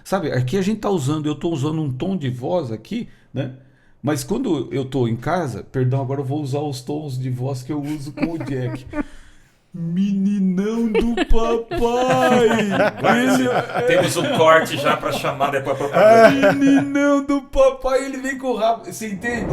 Sabe, aqui a gente tá usando, eu tô usando um tom de voz aqui, né? Mas quando eu tô em casa, perdão, agora eu vou usar os tons de voz que eu uso com o Jack. Meninão do papai! Guarde-se. Temos um corte já para chamar depois a propaganda. Meninão do papai, ele vem com o rabo. Você entende?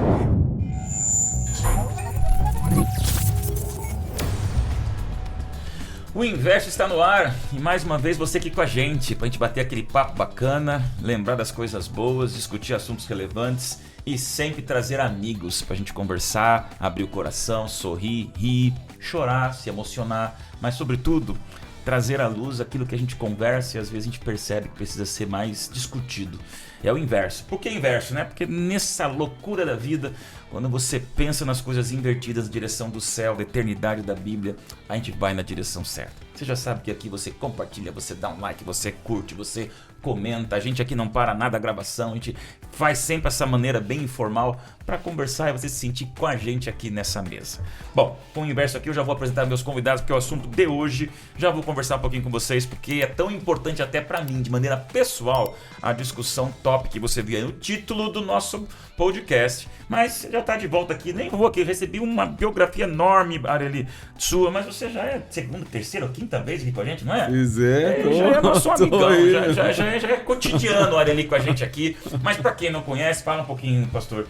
O Inverso está no ar e mais uma vez você aqui com a gente, pra gente bater aquele papo bacana, lembrar das coisas boas, discutir assuntos relevantes e sempre trazer amigos pra gente conversar, abrir o coração, sorrir, rir, chorar, se emocionar, mas sobretudo trazer à luz aquilo que a gente conversa e às vezes a gente percebe que precisa ser mais discutido. É o inverso. Por que inverso, né? Porque nessa loucura da vida, quando você pensa nas coisas invertidas na direção do céu, da eternidade da Bíblia, a gente vai na direção certa. Você já sabe que aqui você compartilha, você dá um like, você curte, você comenta. A gente aqui não para nada a gravação, a gente faz sempre essa maneira bem informal para conversar e você se sentir com a gente aqui nessa mesa. Bom, com o inverso aqui eu já vou apresentar meus convidados, porque é o assunto de hoje. Já vou conversar um pouquinho com vocês, porque é tão importante até para mim, de maneira pessoal, a discussão top que você viu aí no título do nosso podcast. Mas já tá de volta aqui, nem vou aqui, recebi uma biografia enorme, Areli, sua, mas você já é segunda, terceira ou quinta vez aqui com a gente, não é? Pois é, Já é nosso amigão, já é cotidiano o Areli com a gente aqui. Mas pra quem não conhece, fala um pouquinho, pastor,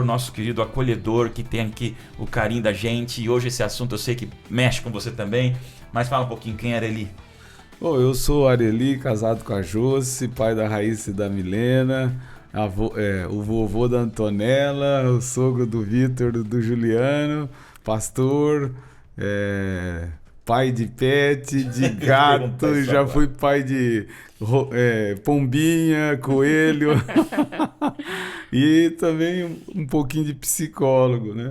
nosso querido acolhedor, que tem aqui o carinho da gente. E hoje esse assunto eu sei que mexe com você também, mas fala um pouquinho, quem é Areli? Bom, eu sou o Areli, casado com a Josi, pai da Raíssa e da Milena, o vovô da Antonella, o sogro do Vitor, do Juliano, pastor, pai de pet, de gato, já fui pai de pombinha, coelho e também um pouquinho de psicólogo, né?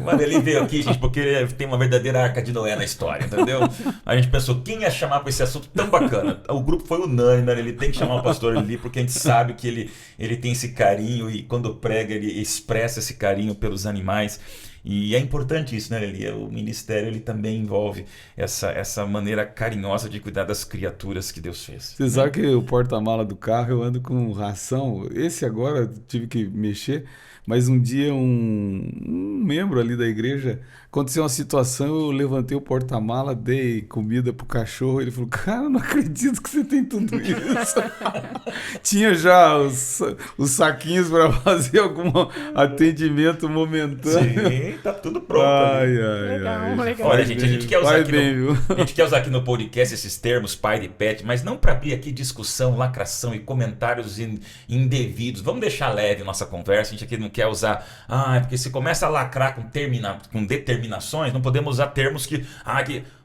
O Areli veio aqui, gente, porque ele tem uma verdadeira arca de Noé na história, entendeu? A gente pensou, quem ia chamar para esse assunto tão bacana? O grupo foi unânime, ele tem que chamar o pastor Areli, porque a gente sabe que ele tem esse carinho e quando prega ele expressa esse carinho pelos animais. E é importante isso, né, Eli? O ministério ele também envolve essa maneira carinhosa de cuidar das criaturas que Deus fez. Você sabe que o porta-mala do carro eu ando com ração. Esse agora eu tive que mexer, mas um dia um membro ali da igreja, aconteceu uma situação, eu levantei o porta-mala, dei comida pro cachorro, ele falou, cara, não acredito que você tem tudo isso. Tinha já os saquinhos para fazer algum atendimento momentâneo. Sim, tá tudo pronto. Legal. Olha, gente, a gente quer usar aqui no podcast esses termos, pai de pet, mas não para abrir aqui discussão, lacração e comentários indevidos. Vamos deixar leve nossa conversa, a gente aqui não quer usar, porque se começa a lacrar com determinações, não podemos usar termos que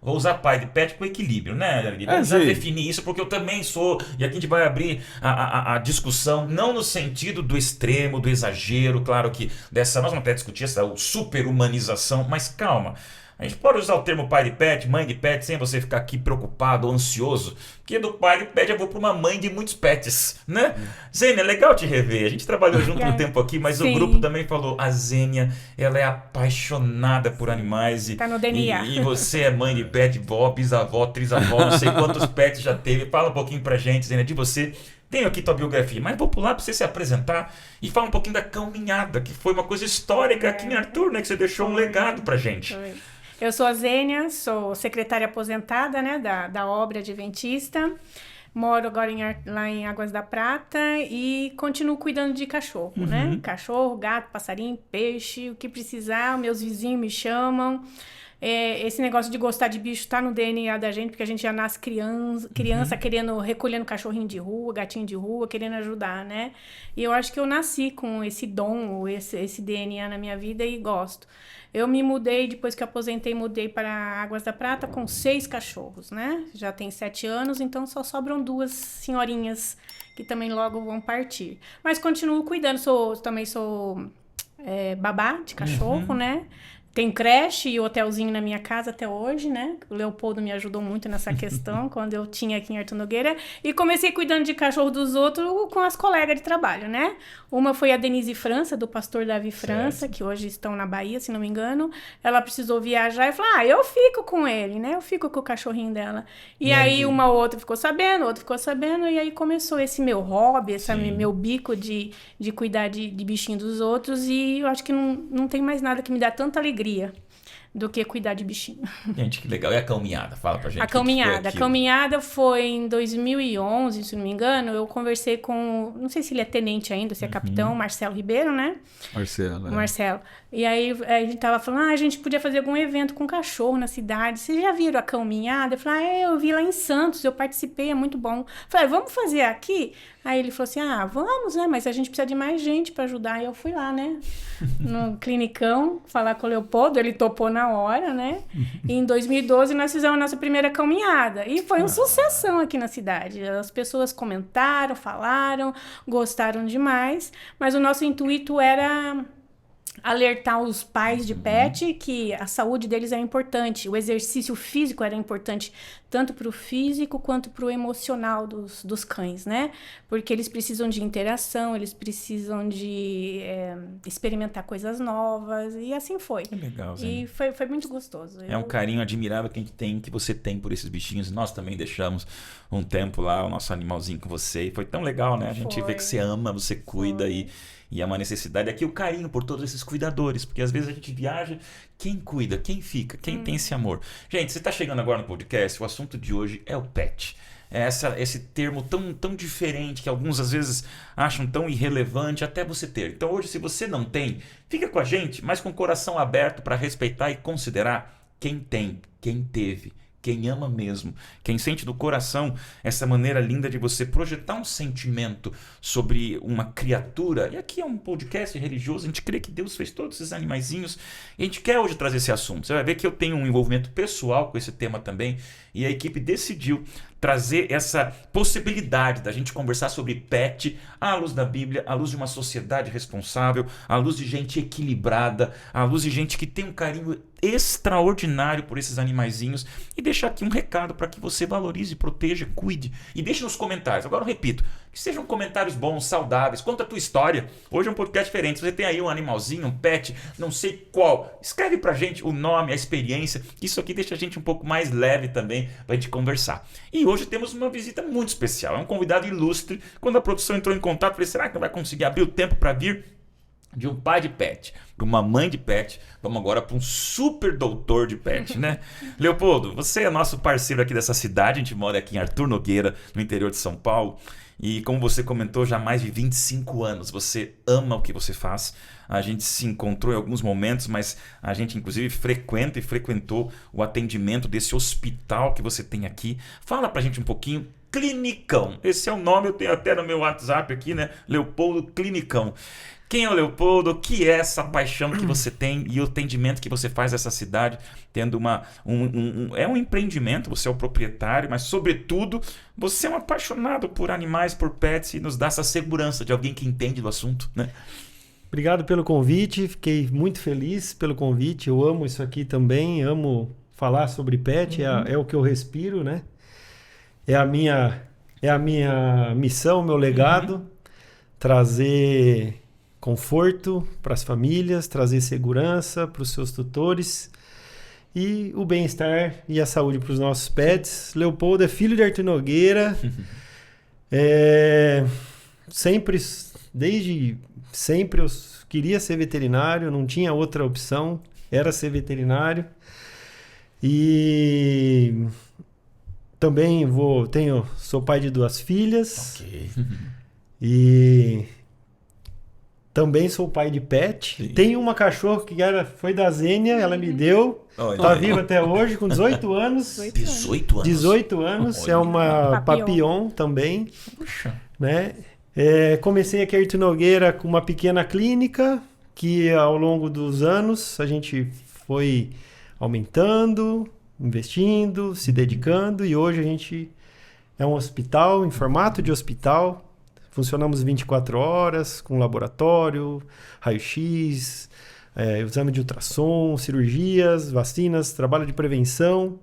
vou usar pai de pet com equilíbrio, né? Vamos definir isso, porque eu também sou, e aqui a gente vai abrir a discussão, não no sentido do extremo, do exagero, claro que nós vamos até discutir essa superhumanização, mas calma. A gente pode usar o termo pai de pet, mãe de pet, sem você ficar aqui preocupado ou ansioso, porque do pai de pet eu vou para uma mãe de muitos pets, né? Zênia, é legal te rever, a gente trabalhou junto um tempo aqui, mas o grupo também falou, a Zênia, ela é apaixonada por animais. Tá no DNA. E você é mãe de pet, vó, bisavó, trisavó, não sei quantos pets já teve. Fala um pouquinho pra gente, Zênia, de você. Tenho aqui tua biografia, mas vou pular para você se apresentar e falar um pouquinho da caminhada, que foi uma coisa histórica aqui em Arthur, né? Que você deixou um legado pra gente. Eu sou a Zênia, sou secretária aposentada, né, da obra adventista. Moro agora lá em Águas da Prata e continuo cuidando de cachorro, né? Cachorro, gato, passarinho, peixe, o que precisar, meus vizinhos me chamam. Esse negócio de gostar de bicho tá no DNA da gente, porque a gente já nasce criança recolhendo cachorrinho de rua, gatinho de rua, querendo ajudar, né? E eu acho que eu nasci com esse dom, esse DNA na minha vida e gosto. Eu me mudei, depois que eu aposentei, mudei para Águas da Prata com 6 cachorros, né? Já tem 7 anos, então só sobram 2 senhorinhas que também logo vão partir. Mas continuo cuidando, também sou babá de cachorro, né? Tenho creche e hotelzinho na minha casa até hoje, né? O Leopoldo me ajudou muito nessa questão, quando eu tinha aqui em Artur Nogueira. E comecei cuidando de cachorro dos outros com as colegas de trabalho, né? Uma foi a Denise França, do pastor Davi França, que hoje estão na Bahia, se não me engano. Ela precisou viajar e falou, eu fico com ele, né? Eu fico com o cachorrinho dela. E aí uma outra ficou sabendo, outra ficou sabendo. E aí começou esse meu hobby, esse meu bico de cuidar de bichinho dos outros. E eu acho que não tem mais nada que me dá tanta alegria do que cuidar de bichinho. Gente, que legal. E a caminhada? Fala pra gente. A caminhada foi em 2011, se não me engano. Eu conversei com, não sei se ele é tenente ainda, se é capitão, Marcelo Ribeiro, né? Marcelo. E aí a gente tava falando, a gente podia fazer algum evento com cachorro na cidade. Vocês já viram a caminhada? Eu falei, eu vi lá em Santos, eu participei, é muito bom. Eu falei, vamos fazer aqui? Aí ele falou assim, vamos, né? Mas a gente precisa de mais gente para ajudar. E eu fui lá, né? No clinicão, falar com o Leopoldo, ele topou na hora, né? E em 2012 nós fizemos a nossa primeira caminhada. E foi uma sucessão aqui na cidade. As pessoas comentaram, falaram, gostaram demais. Mas o nosso intuito era alertar os pais de pet que a saúde deles é importante, o exercício físico era importante tanto para o físico quanto para o emocional dos cães, né? Porque eles precisam de interação, eles precisam de experimentar coisas novas e assim foi. Que legal, Zé. E foi muito gostoso. É um carinho admirável que você tem por esses bichinhos. Nós também deixamos um tempo lá o nosso animalzinho com você e foi tão legal, né? A gente vê que você ama, você cuida e é uma necessidade aqui o carinho por todos esses cuidadores, porque às vezes a gente viaja, quem cuida, quem fica, quem tem esse amor. Gente, você está chegando agora no podcast, o assunto de hoje é o pet. É esse termo tão diferente que alguns às vezes acham tão irrelevante até você ter. Então hoje, se você não tem, fica com a gente, mas com o coração aberto para respeitar e considerar quem tem, quem teve, quem ama mesmo, quem sente do coração essa maneira linda de você projetar um sentimento sobre uma criatura. E aqui é um podcast religioso, a gente crê que Deus fez todos esses animaizinhos e a gente quer hoje trazer esse assunto. Você vai ver que eu tenho um envolvimento pessoal com esse tema também e a equipe decidiu trazer essa possibilidade da gente conversar sobre pet à luz da Bíblia, à luz de uma sociedade responsável, à luz de gente equilibrada, à luz de gente que tem um carinho extraordinário por esses animaizinhos e deixar aqui um recado para que você valorize, proteja, cuide e deixe nos comentários. Agora eu repito, que sejam comentários bons, saudáveis, conta a tua história. Hoje é um podcast diferente, se você tem aí um animalzinho, um pet, não sei qual, escreve pra gente o nome, a experiência, isso aqui deixa a gente um pouco mais leve também pra gente conversar. E hoje temos uma visita muito especial, é um convidado ilustre. Quando a produção entrou em contato, eu falei, será que não vai conseguir abrir o tempo para vir? De um pai de pet, para uma mãe de pet, vamos agora para um super doutor de pet, né? Leopoldo, você é nosso parceiro aqui dessa cidade, a gente mora aqui em Artur Nogueira, no interior de São Paulo, e como você comentou, já há mais de 25 anos, você ama o que você faz, a gente se encontrou em alguns momentos, mas a gente inclusive frequenta e frequentou o atendimento desse hospital que você tem aqui. Fala pra gente um pouquinho, Clinicão, esse é o nome, eu tenho até no meu WhatsApp aqui, né? Leopoldo Clinicão. Quem é o Leopoldo? O que é essa paixão que você tem e o atendimento que você faz nessa cidade, tendo um empreendimento, você é o proprietário, mas sobretudo você é um apaixonado por animais, por pets e nos dá essa segurança de alguém que entende do assunto, né? Obrigado pelo convite, fiquei muito feliz pelo convite, eu amo isso aqui também, amo falar sobre pet, é o que eu respiro, né? É a minha missão, meu legado, trazer conforto para as famílias, trazer segurança para os seus tutores e o bem-estar e a saúde para os nossos pets. Leopoldo é filho de Artur Nogueira, desde sempre eu queria ser veterinário, não tinha outra opção, era ser veterinário. E também sou pai de 2 filhas. Ok. E também sou pai de pet. Sim. Tenho uma cachorra que foi da Zênia, ela me deu. Está viva até hoje, com 18 anos. 18 anos? 18 anos. Olha. É uma Papillon também. Puxa. Né? Comecei aqui em Artur Nogueira com uma pequena clínica, que ao longo dos anos a gente foi aumentando, investindo, se dedicando, e hoje a gente é um hospital, em formato de hospital. Funcionamos 24 horas, com laboratório, raio-x, exame de ultrassom, cirurgias, vacinas, trabalho de prevenção.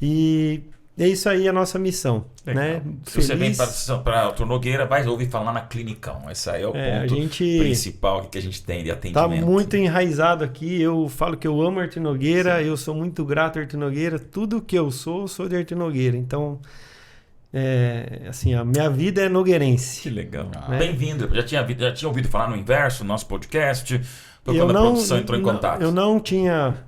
E é isso aí a nossa missão. Né? Se você vem para Arthur Nogueira, vai ouvir falar na Clinicão. Esse aí é o ponto principal que a gente tem de atendimento. Está muito enraizado aqui. Eu falo que eu amo Arthur Nogueira, eu sou muito grato a Arthur Nogueira. Tudo que eu sou de Arthur Nogueira. Então, assim, a minha vida é nogueirense. Que legal. Bem-vindo. Já tinha ouvido falar no Inverso, no nosso podcast? Quando a produção entrou em contato. Eu não tinha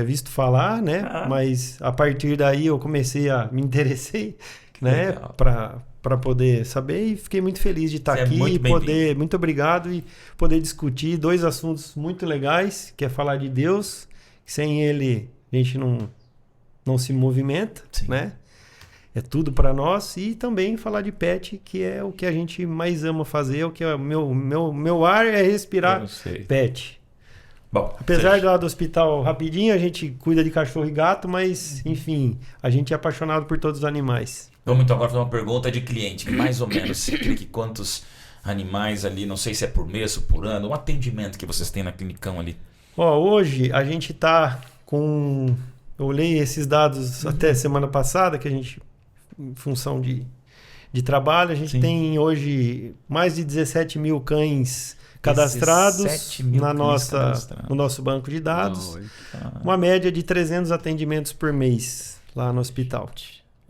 visto falar, né? Mas a partir daí eu comecei a me interessei, né? Para poder saber, e fiquei muito feliz de estar aqui e poder, muito obrigado, e poder discutir 2 assuntos muito legais, que é falar de Deus, que sem ele a gente não se movimenta, né? É tudo para nós, e também falar de pet, que é o que a gente mais ama fazer, o que é meu ar é respirar pet. Bom, apesar de lá do hospital rapidinho, a gente cuida de cachorro e gato, mas enfim, a gente é apaixonado por todos os animais. Vamos então agora fazer uma pergunta de cliente, que mais ou menos, você crê que quantos animais ali, não sei se é por mês ou por ano, um atendimento que vocês têm na Clinicão ali? Hoje a gente está com... Eu olhei esses dados até semana passada, que a gente, em função de trabalho, a gente tem hoje mais de 17 mil cães cadastrados no nosso banco de dados. Uma média de 300 atendimentos por mês lá no hospital.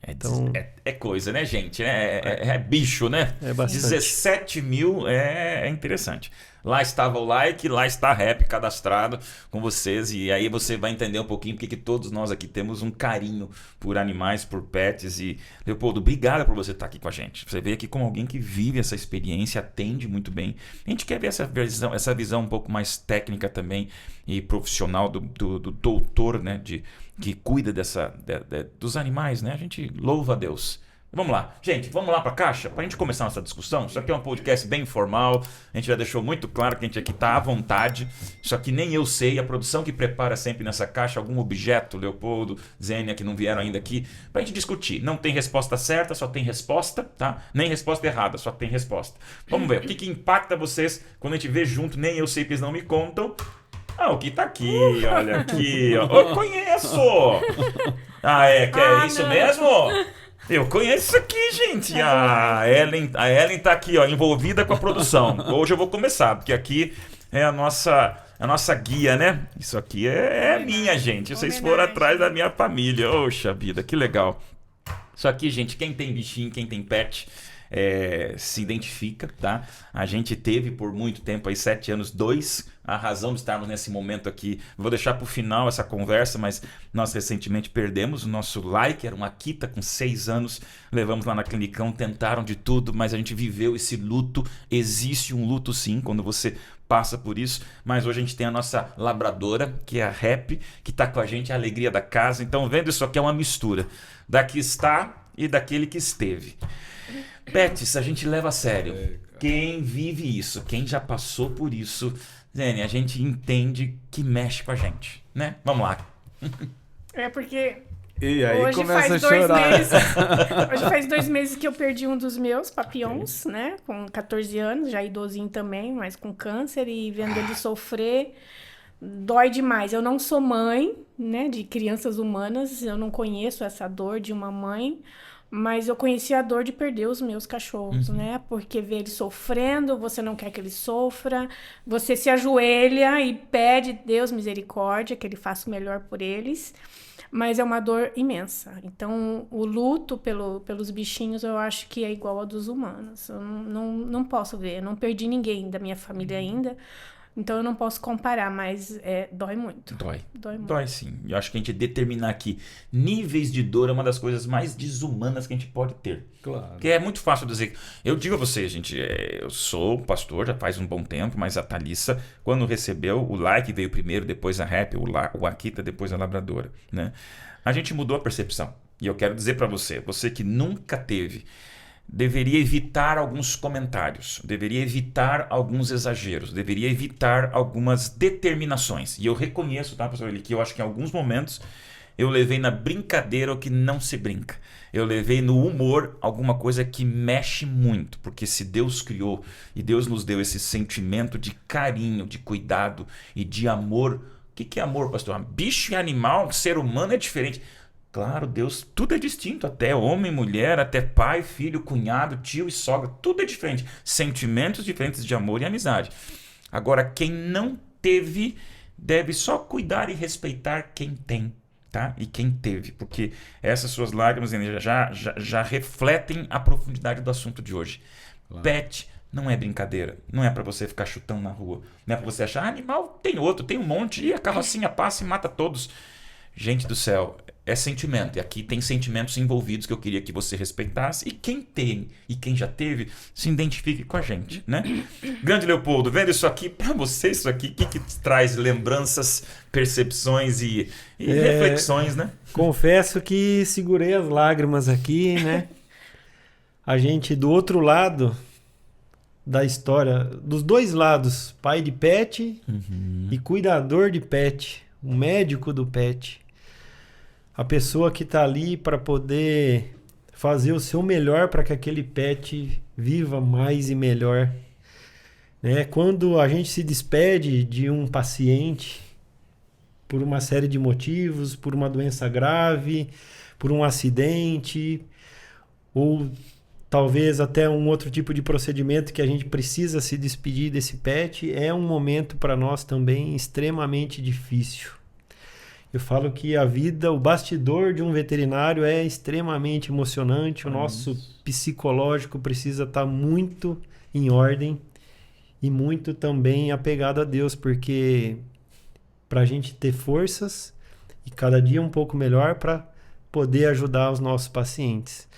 Então, é coisa, né, gente? É bicho, né? É bastante. 17 mil é interessante. Lá estava o like, lá está a Rap cadastrado com vocês. E aí você vai entender um pouquinho porque que todos nós aqui temos um carinho por animais, por pets. E, Leopoldo, obrigado por você estar aqui com a gente. Você veio aqui como alguém que vive essa experiência, atende muito bem. A gente quer ver essa visão um pouco mais técnica também e profissional do doutor, né? Que cuida dos animais, né? A gente louva a Deus. Vamos lá. Gente, vamos lá para a caixa para a gente começar nossa discussão. Isso aqui é um podcast bem informal. A gente já deixou muito claro que a gente aqui está à vontade. Isso aqui nem eu sei. A produção que prepara sempre nessa caixa algum objeto, Leopoldo, Zênia, que não vieram ainda aqui, para a gente discutir. Não tem resposta certa, só tem resposta, tá? Nem resposta errada, só tem resposta. Vamos ver. O que impacta vocês quando a gente vê junto, nem eu sei, porque eles não me contam. O que tá aqui, olha aqui. Ó. Eu conheço! É isso mesmo? Eu conheço isso aqui, gente. A Ellen tá aqui, ó, envolvida com a produção. Hoje eu vou começar, porque aqui é a nossa guia, né? Isso aqui é minha, gente. Vocês foram atrás da minha família. Oxa vida, que legal. Isso aqui, gente, quem tem bichinho, quem tem pet... se identifica, tá? A gente teve por muito tempo aí 7 anos, 2, a razão de estarmos nesse momento aqui. Vou deixar para o final essa conversa, mas nós recentemente perdemos o nosso like, era uma Akita com 6 anos, levamos lá na Clinicão, tentaram de tudo, mas a gente viveu esse luto. Existe um luto sim, quando você passa por isso, mas hoje a gente tem a nossa labradora, que é a Rap, que está com a gente, a alegria da casa. Então, vendo isso aqui é uma mistura da que está e daquele que esteve. Pets, a gente leva a sério. Quem vive isso, quem já passou por isso, Zênia, a gente entende que mexe com a gente, né? Vamos lá. Porque e aí hoje começa faz a chorar. Hoje faz 2 meses que eu perdi um dos meus papiões, né? Com 14 anos, já idosinho também, mas com câncer, e vendo ele sofrer, dói demais. Eu não sou mãe, né, de crianças humanas, eu não conheço essa dor de uma mãe, mas eu conheci a dor de perder os meus cachorros, né? Porque ver ele sofrendo, você não quer que ele sofra, você se ajoelha e pede, Deus, misericórdia, que ele faça o melhor por eles, mas é uma dor imensa. Então, o luto pelos bichinhos, eu acho que é igual ao dos humanos. Eu não posso ver, eu não perdi ninguém da minha família ainda, então eu não posso comparar, mas dói muito. Dói muito. Dói Sim. Eu acho que a gente determinar aqui níveis de dor é uma das coisas mais desumanas que a gente pode ter. Claro. Porque é muito fácil dizer. Eu digo a vocês, gente, eu sou pastor já faz um bom tempo, mas a Thalissa, quando recebeu, o like veio primeiro, depois a Rap, o Akita, depois a labradora, né? A gente mudou a percepção. E eu quero dizer para você que nunca teve, deveria evitar alguns comentários, deveria evitar alguns exageros, deveria evitar algumas determinações. E eu reconheço, tá, professor Eli, que eu acho que em alguns momentos eu levei na brincadeira o que não se brinca. eu levei no humor alguma coisa que mexe muito, porque se Deus criou e Deus nos deu esse sentimento de carinho, de cuidado e de amor. O que é amor, pastor? Bicho e animal, ser humano é diferente. Claro, Deus, tudo é distinto, até homem, mulher, até pai, filho, cunhado, tio e sogra, tudo é diferente. Sentimentos diferentes de amor e amizade. Agora, quem não teve, deve só cuidar e respeitar quem tem. Tá? E quem teve, porque essas suas lágrimas já refletem a profundidade do assunto de hoje. Claro. Pet não é brincadeira, não é para você ficar chutando na rua, não é para você achar, animal tem outro, tem um monte, e a carrocinha passa e mata todos. Gente do céu, é sentimento, e aqui tem sentimentos envolvidos que eu queria que você respeitasse, e quem tem e quem já teve, se identifique com a gente, né? Grande Leopoldo, vendo isso aqui, para você isso aqui, o que traz lembranças, percepções e reflexões, né? Confesso que segurei as lágrimas aqui, né? A gente do outro lado da história, dos dois lados, pai de pet e cuidador de pet, o médico do pet. A pessoa que está ali para poder fazer o seu melhor para que aquele pet viva mais e melhor. Né? Quando a gente se despede de um paciente por uma série de motivos, por uma doença grave, por um acidente, ou talvez até um outro tipo de procedimento que a gente precisa se despedir desse pet, é um momento para nós também extremamente difícil. Eu falo que a vida, o bastidor de um veterinário é extremamente emocionante. O nosso psicológico precisa estar muito em ordem e muito também apegado a Deus, porque para a gente ter forças e cada dia um pouco melhor para poder ajudar os nossos pacientes.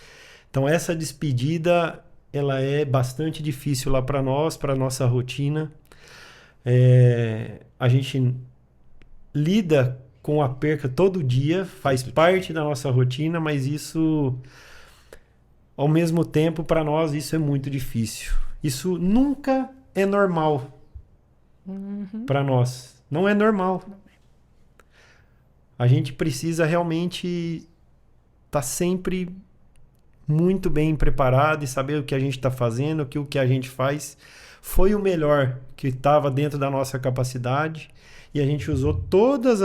Então essa despedida ela é bastante difícil lá para nós, para a nossa rotina. A gente lida com a perca todo dia, faz parte da nossa rotina, mas isso, ao mesmo tempo, para nós, isso é muito difícil. Isso nunca é normal para nós. Não é normal. A gente precisa realmente estar sempre muito bem preparado e saber o que a gente está fazendo, que o que a gente faz foi o melhor que estava dentro da nossa capacidade. E a gente usou todos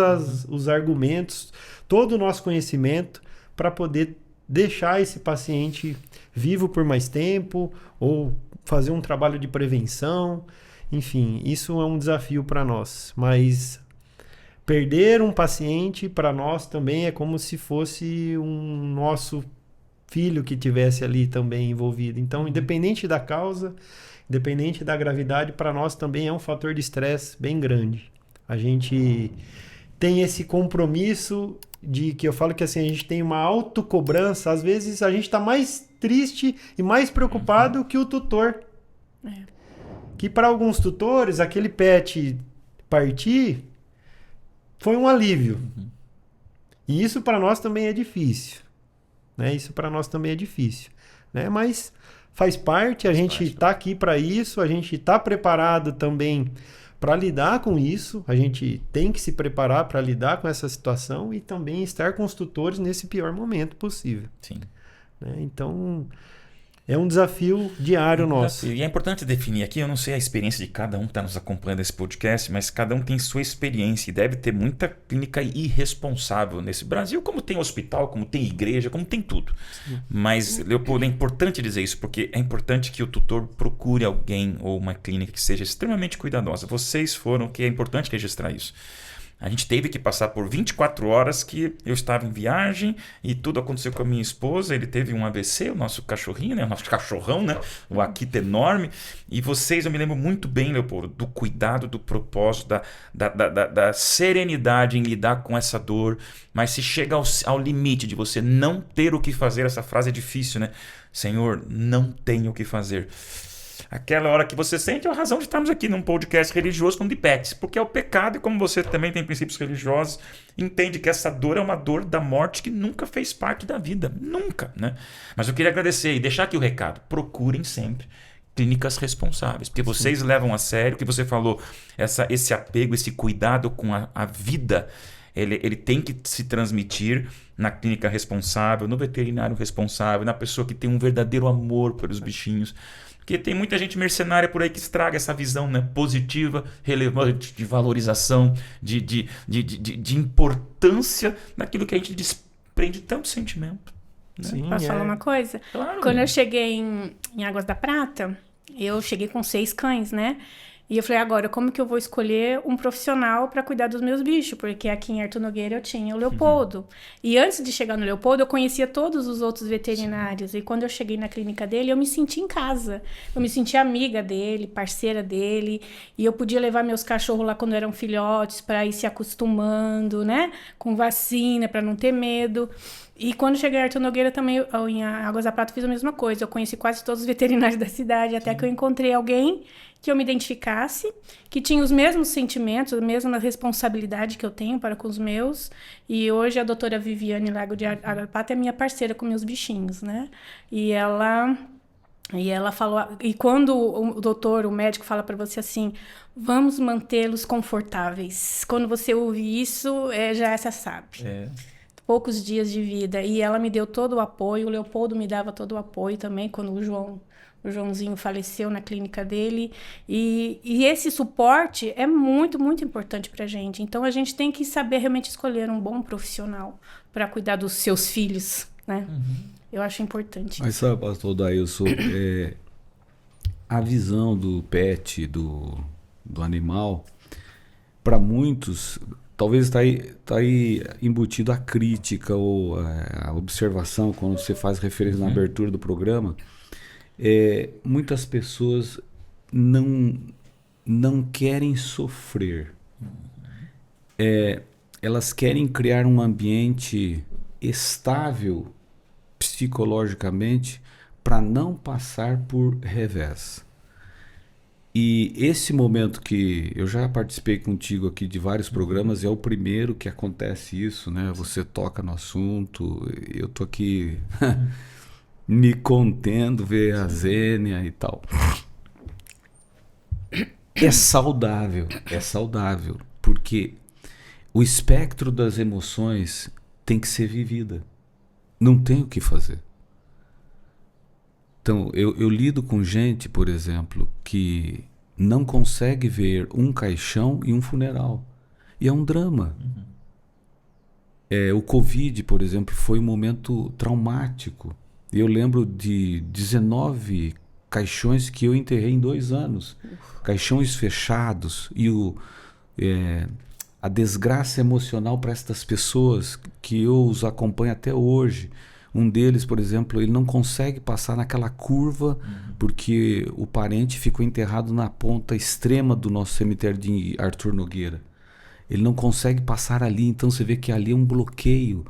os argumentos, todo o nosso conhecimento para poder deixar esse paciente vivo por mais tempo ou fazer um trabalho de prevenção. Enfim, isso é um desafio para nós. Mas perder um paciente para nós também é como se fosse um nosso filho que tivesse ali também envolvido. Então, independente da causa, independente da gravidade, para nós também é um fator de estresse bem grande. A gente tem esse compromisso de que eu falo que assim, a gente tem uma autocobrança. Às vezes a gente está mais triste e mais preocupado que o tutor. Que para alguns tutores, aquele pet partir foi um alívio. E isso para nós também é difícil. Né? Isso para nós também é difícil. Né? Mas faz parte, a gente está aqui para isso, a gente está preparado também para lidar com isso, a gente tem que se preparar para lidar com essa situação e também estar com os tutores nesse pior momento possível. Sim. Né? Então, é um desafio diário nosso. E é importante definir aqui, eu não sei a experiência de cada um que está nos acompanhando nesse podcast, mas cada um tem sua experiência e deve ter muita clínica irresponsável nesse Brasil, como tem hospital, como tem igreja, como tem tudo. Sim. Mas, Leopoldo, é importante dizer isso, porque é importante que o tutor procure alguém ou uma clínica que seja extremamente cuidadosa. Vocês foram, que é importante registrar isso. A gente teve que passar por 24 horas que eu estava em viagem e tudo aconteceu com a minha esposa. Ele teve um AVC, o nosso cachorrinho, né? O nosso cachorrão, né? O Akita enorme. E vocês, eu me lembro muito bem, Leopoldo, do cuidado, do propósito, da serenidade em lidar com essa dor. Mas se chega ao limite de você não ter o que fazer, essa frase é difícil, né? Senhor, não tenho o que fazer. Aquela hora que você sente a razão de estarmos aqui num podcast religioso como de pets, porque é o pecado e como você também tem princípios religiosos, entende que essa dor é uma dor da morte que nunca fez parte da vida, nunca, né? Mas eu queria agradecer e deixar aqui o recado, procurem sempre clínicas responsáveis, porque vocês levam a sério o que você falou, esse apego, esse cuidado com a vida, ele tem que se transmitir na clínica responsável, no veterinário responsável, na pessoa que tem um verdadeiro amor pelos bichinhos. Porque tem muita gente mercenária por aí que estraga essa visão, né, positiva, relevante, de valorização, de importância naquilo que a gente desprende tanto sentimento. Né? Sim, Posso falar uma coisa? Claro. Quando eu cheguei em Águas da Prata, eu cheguei com 6 cães, né? E eu falei, agora, como que eu vou escolher um profissional para cuidar dos meus bichos? Porque aqui em Artur Nogueira eu tinha o Leopoldo. E antes de chegar no Leopoldo, eu conhecia todos os outros veterinários. E quando eu cheguei na clínica dele, eu me senti em casa. Eu me senti amiga dele, parceira dele. E eu podia levar meus cachorros lá quando eram filhotes para ir se acostumando, né? Com vacina, para não ter medo. E quando cheguei em Artur Nogueira também, em Águas da Prata, eu fiz a mesma coisa. Eu conheci quase todos os veterinários da cidade, até que eu encontrei alguém que eu me identificasse, que tinha os mesmos sentimentos, a mesma responsabilidade que eu tenho para com os meus. E hoje a doutora Viviane Lago de Água da Prata é minha parceira com meus bichinhos, né? E ela falou... E quando o doutor, o médico, fala para você assim, vamos mantê-los confortáveis. Quando você ouve isso, já você sabe. Poucos dias de vida. E ela me deu todo o apoio. O Leopoldo me dava todo o apoio também, quando o Joãozinho faleceu na clínica dele. E esse suporte é muito, muito importante pra gente. Então, a gente tem que saber realmente escolher um bom profissional para cuidar dos seus filhos, né? Eu acho importante. Mas sabe, pastor Dailson, a visão do pet, do animal, para muitos... Talvez está aí embutido a crítica ou a observação, quando você faz referência na abertura do programa. Muitas pessoas não querem sofrer. Elas querem criar um ambiente estável psicologicamente para não passar por revés. E esse momento que eu já participei contigo aqui de vários programas, é o primeiro que acontece isso, né? Você toca no assunto, eu tô aqui me contendo, ver a Zênia e tal. É saudável, porque o espectro das emoções tem que ser vivida. Não tem o que fazer. Então, eu lido com gente, por exemplo, que não consegue ver um caixão e um funeral. E é um drama. O Covid, por exemplo, foi um momento traumático. Eu lembro de 19 caixões que eu enterrei em 2 anos. Caixões fechados. E a desgraça emocional para estas pessoas, que eu os acompanho até hoje. Um deles, por exemplo, ele não consegue passar naquela curva porque o parente ficou enterrado na ponta extrema do nosso cemitério de Artur Nogueira. Ele não consegue passar ali, então você vê que ali é um bloqueio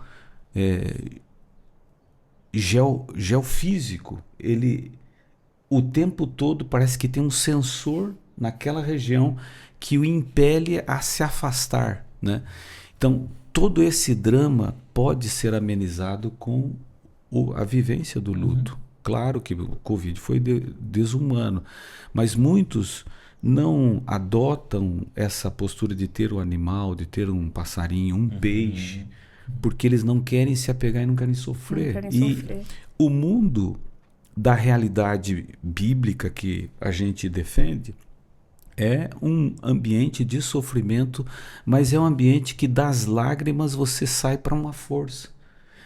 geofísico. Ele, o tempo todo, parece que tem um sensor naquela região que o impele a se afastar, né? Então, todo esse drama pode ser amenizado com a vivência do luto. Claro que o Covid foi desumano, mas muitos não adotam essa postura de ter um animal, de ter um passarinho, um peixe, porque eles não querem se apegar e não querem sofrer. O mundo da realidade bíblica que a gente defende é um ambiente de sofrimento, mas é um ambiente que das lágrimas você sai para uma força.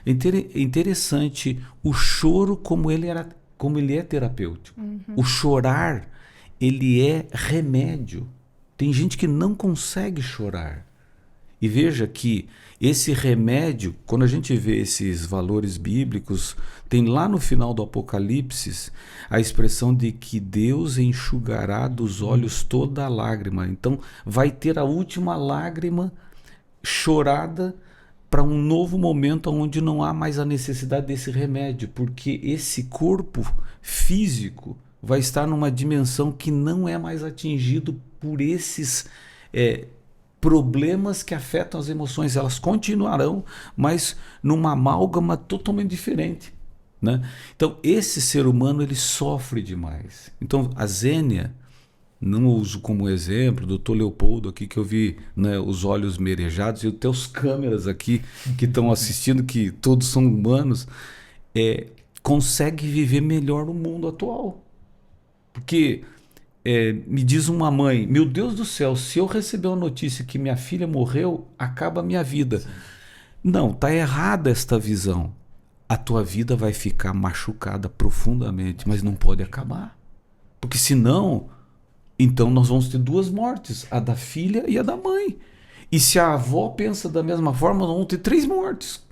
Interessante o choro como ele é terapêutico. O chorar, ele é remédio. Tem gente que não consegue chorar. E veja que esse remédio, quando a gente vê esses valores bíblicos, tem lá no final do Apocalipse a expressão de que Deus enxugará dos olhos toda a lágrima. Então vai ter a última lágrima chorada para um novo momento onde não há mais a necessidade desse remédio, porque esse corpo físico vai estar numa dimensão que não é mais atingido por esses problemas que afetam as emoções. Elas continuarão, mas numa amálgama totalmente diferente, né? Então, esse ser humano, ele sofre demais. Então, a Zênia, não uso como exemplo, doutor Leopoldo aqui, que eu vi, né, os olhos merejados, e até os câmeras aqui que estão assistindo, que todos são humanos, consegue viver melhor o mundo atual. Porque me diz uma mãe, meu Deus do céu, se eu receber uma notícia que minha filha morreu, acaba a minha vida. Sim. Não, está errada esta visão. A tua vida vai ficar machucada profundamente, mas não pode acabar. Porque senão, então nós vamos ter 2 mortes, a da filha e a da mãe. E se a avó pensa da mesma forma, nós vamos ter 3 mortes.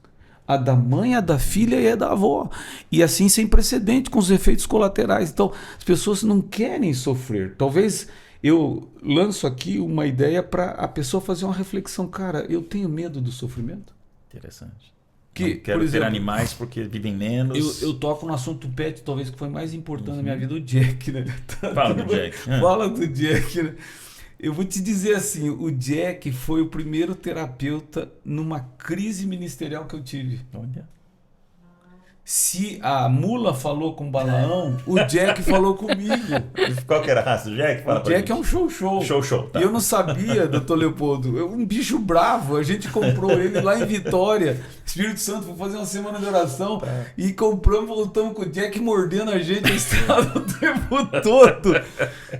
A da mãe, a da filha e a da avó. E assim sem precedente, com os efeitos colaterais. Então, as pessoas não querem sofrer. Talvez eu lanço aqui uma ideia para a pessoa fazer uma reflexão. Cara, eu tenho medo do sofrimento. Interessante. Que, quero ter animais porque vivem menos. Eu toco no assunto pet, talvez que foi mais importante na minha vida, o Jack, né? Fala do Jack. Fala do Jack, né? Eu vou te dizer assim, o Jack foi o primeiro terapeuta numa crise ministerial que eu tive. Olha. Se a mula falou com o Balaão, o Jack falou comigo. Qual que era a raça do Jack? Fala o Jack é um show-show. Show-show, tá. E eu não sabia, doutor Leopoldo. Um bicho bravo. A gente comprou ele lá em Vitória. Espírito Santo, foi fazer uma semana de oração. E compramos, voltamos com o Jack mordendo a gente a estrada o tempo todo.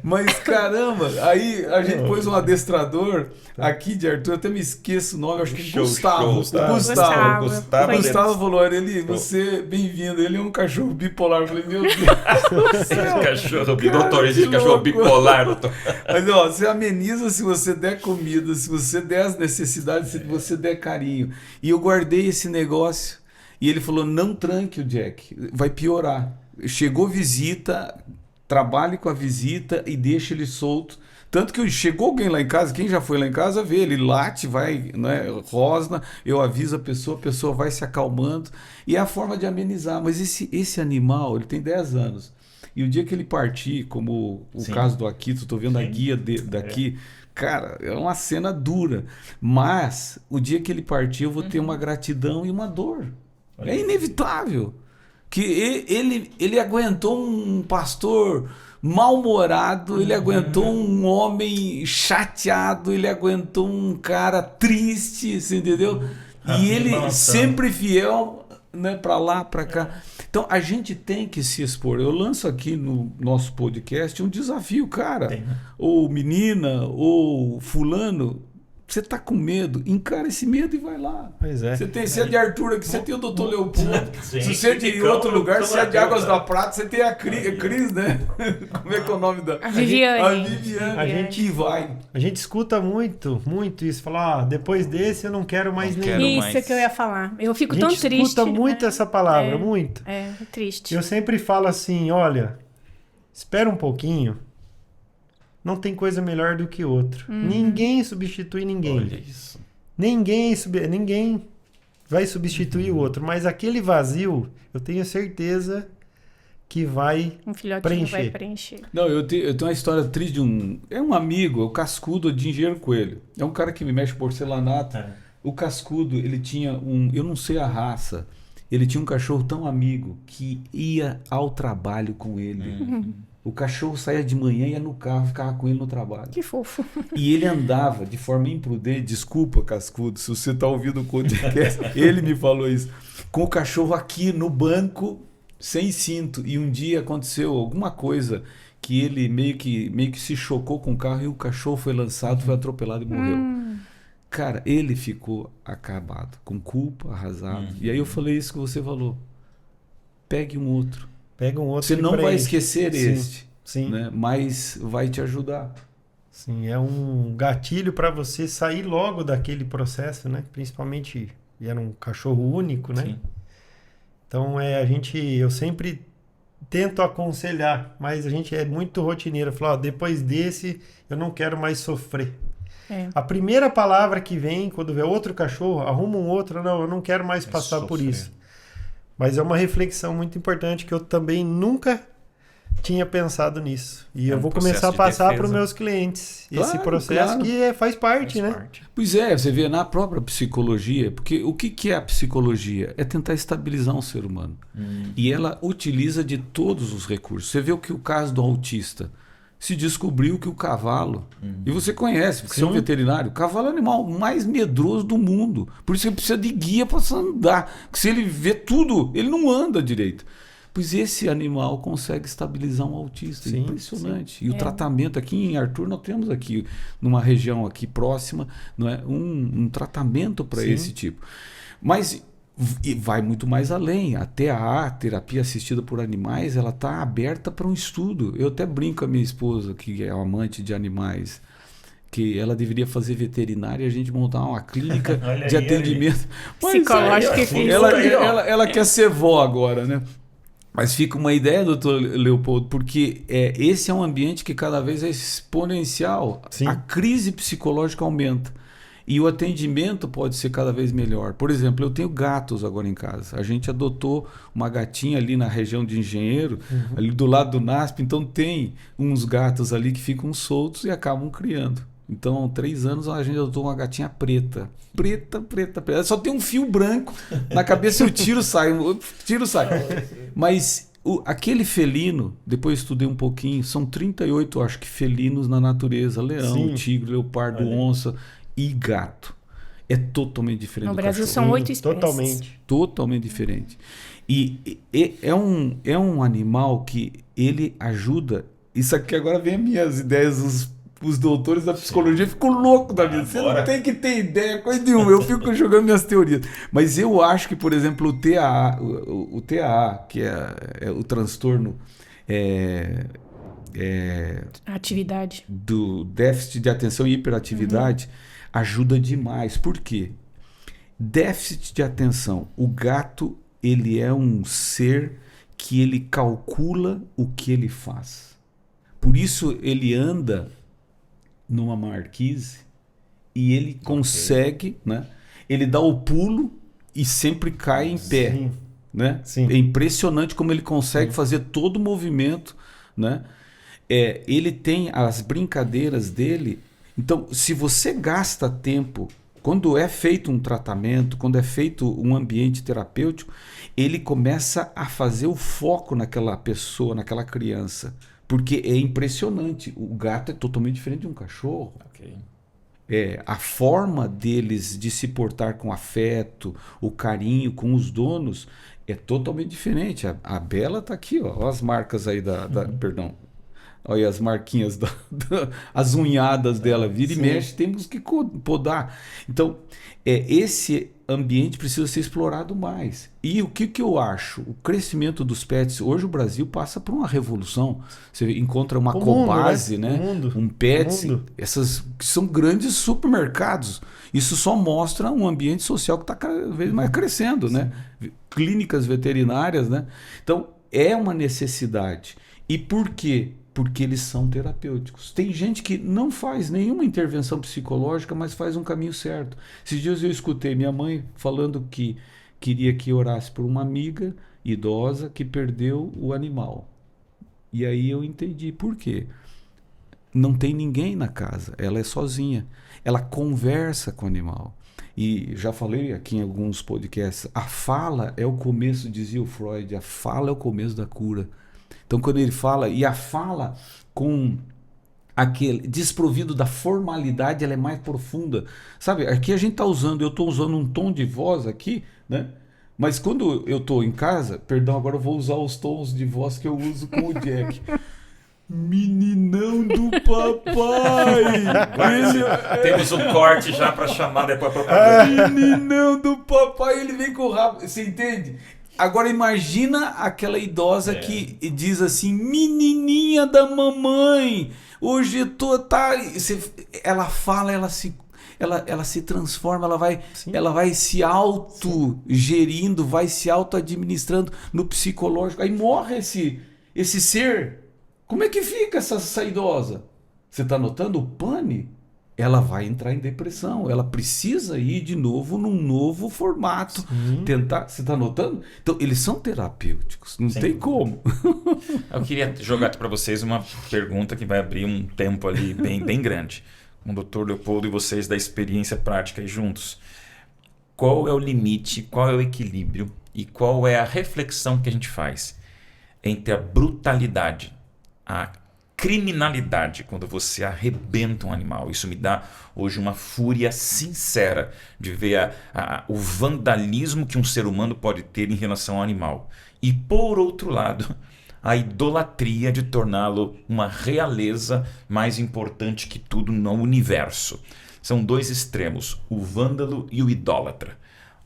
Mas caramba, aí a gente pôs um adestrador aqui de Arthur, eu até me esqueço o nome, acho que Gustavo. Gustavo falou, ele, você bem-vindo, ele é um cachorro bipolar. Eu falei, meu Deus do céu. Cachorro bipolar, doutor, existe cachorro bipolar, doutor. Mas ó, você ameniza se você der comida, se você der as necessidades, se você der carinho. E eu guardei esse negócio e ele falou, não tranque o Jack, vai piorar. Chegou visita, trabalhe com a visita e deixa ele solto. Tanto que chegou alguém lá em casa, quem já foi lá em casa vê, ele late, vai, né, rosna, eu aviso a pessoa vai se acalmando. E é a forma de amenizar. Mas esse animal, ele tem 10 anos. E o dia que ele partir, como o caso do Akito, estou vendo a guia daqui, cara, é uma cena dura. Mas o dia que ele partir, eu vou ter uma gratidão e uma dor. É inevitável. Que ele aguentou um pastor mal-humorado, ele aguentou um homem chateado, ele aguentou um cara triste, você entendeu? E ele sempre fiel, né, para lá, para cá. Então a gente tem que se expor. Eu lanço aqui no nosso podcast um desafio, cara. Ou menina, ou fulano. Você tá com medo, encara esse medo e vai lá. Pois é. Você é de Arthur aqui, você tem o doutor Leopoldo. Se você é de outro lugar, você é de Águas da Prata, você tem a Cris, né? Como é que é o nome da... A Viviane. A Viviane. A gente vai. A gente escuta muito isso. Falar, depois desse eu não quero mais nenhum. Isso que eu ia falar. Eu fico tão triste. A gente escuta muito essa palavra, muito. É, triste. Eu sempre falo assim, olha, espera um pouquinho. Não tem coisa melhor do que outro. Ninguém substitui ninguém. Olha isso. Ninguém vai substituir o outro. Mas aquele vazio, eu tenho certeza que vai preencher. Não, eu tenho uma história triste de um... É um amigo, é o Cascudo de Engenheiro Coelho. É um cara que me mexe porcelanato. O Cascudo, ele tinha eu não sei a raça, ele tinha um cachorro tão amigo que ia ao trabalho com ele. O cachorro saía de manhã, ia no carro, ficava com ele no trabalho. Que fofo. E ele andava de forma imprudente, desculpa, Cascudo, se você está ouvindo o podcast, ele me falou isso, com o cachorro aqui no banco, sem cinto. E um dia aconteceu alguma coisa que ele meio que se chocou com o carro e o cachorro foi lançado, foi atropelado e morreu. Cara, ele ficou acabado, com culpa, arrasado. E aí eu falei isso que você falou. Pegue um outro. Pega um outro. Você não vai esquecer sim. Né? Mas vai te ajudar. Sim, é um gatilho para você sair logo daquele processo, né? Principalmente, era um cachorro único, né? Sim. Então, eu sempre tento aconselhar, mas a gente é muito rotineiro. Falar, depois desse, eu não quero mais sofrer. A primeira palavra que vem, quando vê outro cachorro, arruma um outro, não, eu não quero mais passar por isso. Mas é uma reflexão muito importante que eu também nunca tinha pensado nisso. E eu vou começar a passar para os meus clientes esse processo que faz parte, né? Pois é, você vê na própria psicologia, porque o que é a psicologia? É tentar estabilizar um ser humano. E ela utiliza de todos os recursos. Você vê o caso do autista. se descobriu que o cavalo, e você conhece, porque você é um Sim. veterinário, o cavalo é o animal mais medroso do mundo. Por isso ele precisa de guia para andar. Porque se ele vê tudo, ele não anda direito. Pois esse animal consegue estabilizar um autista. Sim, Impressionante. E o tratamento aqui em Arthur, nós temos aqui, numa região aqui próxima, não é, um tratamento para Sim. esse tipo. Mas e vai muito mais além. A TAA, terapia assistida por animais, ela está aberta para um estudo. Eu até brinco com a minha esposa, que é amante de animais, que ela deveria fazer veterinária e a gente montar uma clínica Olha de aí, atendimento. Mas Psicológico aí, e físico. ela quer ser vó agora, né? Mas fica uma ideia, doutor Leopoldo, porque esse é um ambiente que cada vez é exponencial. Sim. A crise psicológica aumenta. E o atendimento pode ser cada vez melhor. Por exemplo, eu tenho gatos agora em casa. A gente adotou uma gatinha ali na região de Engenheiro, ali do lado do NASP. Então tem uns gatos ali que ficam soltos e acabam criando. Então, há 3 anos a gente adotou uma gatinha preta. Preta. Só tem um fio branco na cabeça e o tiro sai. Mas aquele felino, depois estudei um pouquinho, são 38, acho que, felinos na natureza. Leão, Sim. tigre, leopardo, onça e gato. É totalmente diferente No do Brasil cachorro. são 8 espécies. Totalmente. Totalmente diferente. E é um animal que ele ajuda. Isso aqui agora vem as minhas ideias, os doutores da psicologia ficam loucos da vida. Você não tem que ter ideia, coisa nenhuma. Eu fico jogando minhas teorias. Mas eu acho que, por exemplo, o TAA, que é o transtorno Atividade. do déficit de atenção e hiperatividade, ajuda demais. Por quê? Déficit de atenção. O gato, ele é um ser que ele calcula o que ele faz. Por isso ele anda numa marquise e ele consegue, né? Ele dá o pulo e sempre cai em pé. Sim. Né? Sim. É impressionante como ele consegue fazer todo o movimento, né? Ele tem as brincadeiras dele. Então, se você gasta tempo, quando é feito um tratamento, quando é feito um ambiente terapêutico, ele começa a fazer o foco naquela pessoa, naquela criança. Porque é impressionante. O gato é totalmente diferente de um cachorro. Ok. A forma deles de se portar com afeto, o carinho com os donos é totalmente diferente. A Bela está aqui, ó as marcas aí perdão. Olha as marquinhas, as unhadas dela, vira e mexe, temos que podar. Então, esse ambiente precisa ser explorado mais. E o que eu acho? O crescimento dos pets, hoje o Brasil passa por uma revolução. Você encontra uma Cobase, né? Um Pets, essas que são grandes supermercados. Isso só mostra um ambiente social que está cada vez mais crescendo, né? Clínicas veterinárias, né? Então, é uma necessidade. E por quê? Porque eles são terapêuticos. Tem gente que não faz nenhuma intervenção psicológica, mas faz um caminho certo. Esses dias eu escutei minha mãe falando que queria que orasse por uma amiga idosa que perdeu o animal. E aí eu entendi por quê. Não tem ninguém na casa, ela é sozinha. Ela conversa com o animal. E já falei aqui em alguns podcasts, a fala é o começo, dizia o Freud, a fala é o começo da cura. Então, quando ele fala, e a fala com aquele desprovido da formalidade, ela é mais profunda. Sabe, aqui a gente está usando, eu estou usando um tom de voz aqui, né? Mas quando eu estou em casa, perdão, agora eu vou usar os tons de voz que eu uso com o Jack. Meninão do papai! Temos um corte já para chamar depois a propaganda. Meninão do papai, ele vem com o rabo, você entende? Agora imagina aquela idosa que diz assim, menininha da mamãe, hoje eu tô... Ela fala, ela se transforma, ela vai se autogerindo, vai se auto-administrando no psicológico. Aí morre esse ser. Como é que fica essa idosa? Você está notando o pane? Ela vai entrar em depressão. Ela precisa ir de novo num novo formato. Tentar. Você está notando? Então, eles são terapêuticos. Não tem como. Eu queria jogar aqui para vocês uma pergunta que vai abrir um tempo ali bem grande. Com o Dr. Leopoldo e vocês da experiência prática aí juntos. Qual é o limite, qual é o equilíbrio e qual é a reflexão que a gente faz entre a brutalidade, a criminalidade quando você arrebenta um animal. Isso me dá hoje uma fúria sincera de ver o vandalismo que um ser humano pode ter em relação ao animal. E por outro lado, a idolatria de torná-lo uma realeza mais importante que tudo no universo. São dois extremos, o vândalo e o idólatra.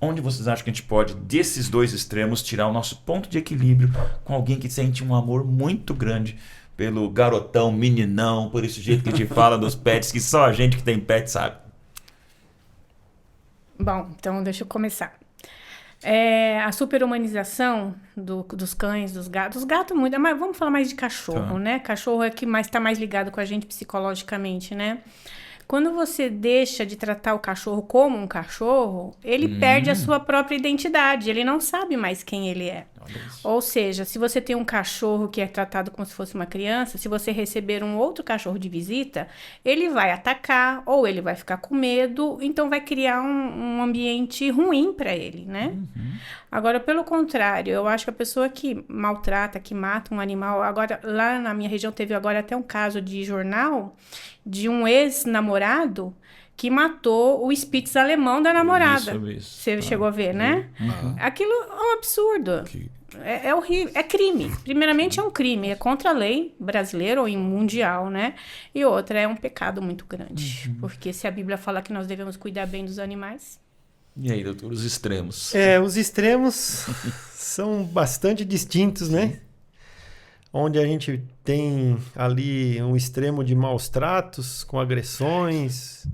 Onde vocês acham que a gente pode, desses dois extremos, tirar o nosso ponto de equilíbrio com alguém que sente um amor muito grande pelo garotão, meninão, por esse jeito que a gente fala dos pets, que só a gente que tem pet sabe? Bom, então deixa eu começar. A superhumanização dos cães, dos gatos muito, mas vamos falar mais de cachorro, né? Cachorro é que está mais ligado com a gente psicologicamente, né? Quando você deixa de tratar o cachorro como um cachorro, ele perde a sua própria identidade, ele não sabe mais quem ele é. Ou seja, se você tem um cachorro que é tratado como se fosse uma criança, se você receber um outro cachorro de visita, ele vai atacar ou ele vai ficar com medo, então vai criar um ambiente ruim para ele, né? Agora, pelo contrário, eu acho que a pessoa que maltrata, que mata um animal... Agora, lá na minha região teve agora até um caso de jornal de um ex-namorado que matou o Spitz alemão da namorada. Isso. Você chegou a ver, né? Aquilo é um absurdo. É horrível. É crime. Primeiramente, é um crime. É contra a lei brasileira ou mundial, né? E outra, é um pecado muito grande. Porque se a Bíblia fala que nós devemos cuidar bem dos animais... E aí, doutor, os extremos? Os extremos são bastante distintos, né? Onde a gente tem ali um extremo de maus tratos, com agressões.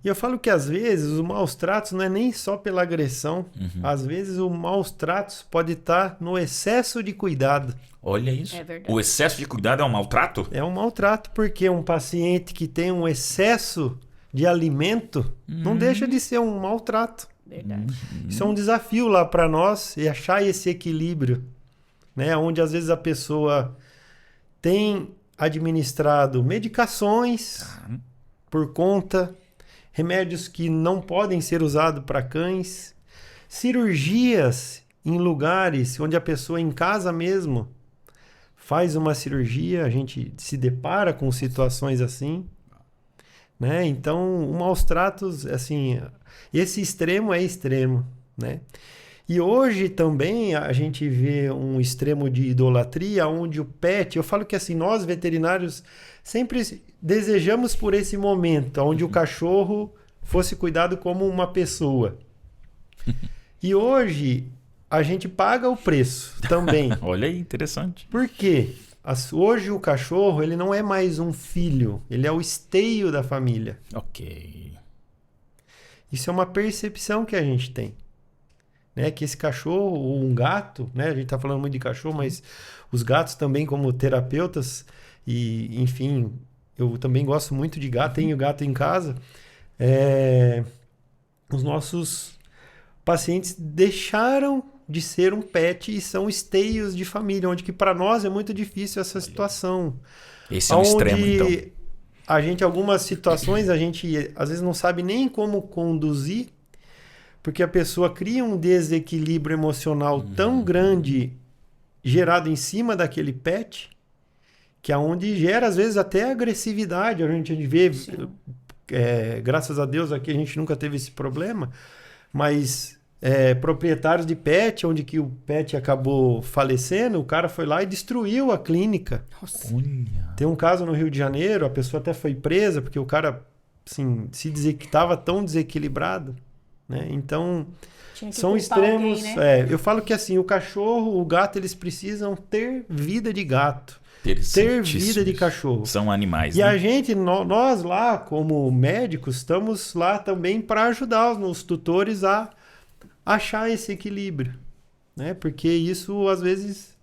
E eu falo que às vezes os maus tratos não é nem só pela agressão. Às vezes o maus tratos pode estar no excesso de cuidado. Olha isso. É verdade. O excesso de cuidado é um maltrato? É um maltrato porque um paciente que tem um excesso de alimento não deixa de ser um maltrato. Verdade. Isso é um desafio lá para nós e achar esse equilíbrio, né? Onde às vezes a pessoa tem administrado medicações por conta, remédios que não podem ser usados para cães, cirurgias em lugares onde a pessoa em casa mesmo faz uma cirurgia, a gente se depara com situações assim, né? Então, maus tratos, assim, esse extremo é extremo, né? E hoje também a gente vê um extremo de idolatria, onde o pet, eu falo que assim, nós veterinários sempre desejamos por esse momento, onde o cachorro fosse cuidado como uma pessoa. E hoje a gente paga o preço também. Olha aí, interessante. Por quê? Hoje o cachorro, ele não é mais um filho, ele é o esteio da família. Ok. Isso é uma percepção que a gente tem. Né? Que esse cachorro, ou um gato, né? A gente está falando muito de cachorro, mas os gatos também como terapeutas, e enfim, eu também gosto muito de gato, tenho gato em casa. Os nossos pacientes deixaram de ser um pet e são esteios de família, onde que para nós é muito difícil essa situação. Esse é um extremo, então. A gente, algumas situações, a gente às vezes não sabe nem como conduzir, porque a pessoa cria um desequilíbrio emocional tão grande gerado em cima daquele pet, que é onde gera às vezes até agressividade. A gente vê, graças a Deus aqui a gente nunca teve esse problema, mas proprietários de pet, onde que o pet acabou falecendo, o cara foi lá e destruiu a clínica. Nossa. Olha. Tem um caso no Rio de Janeiro, a pessoa até foi presa, porque o cara assim, estava tão desequilibrado, né? Então, são extremos. Alguém, né? Eu falo que assim, o cachorro, o gato, eles precisam ter vida de gato, ter vida de cachorro. São animais, e né? a gente, nós lá, como médicos, estamos lá também para ajudar os tutores a achar esse equilíbrio, né? Porque isso, às vezes,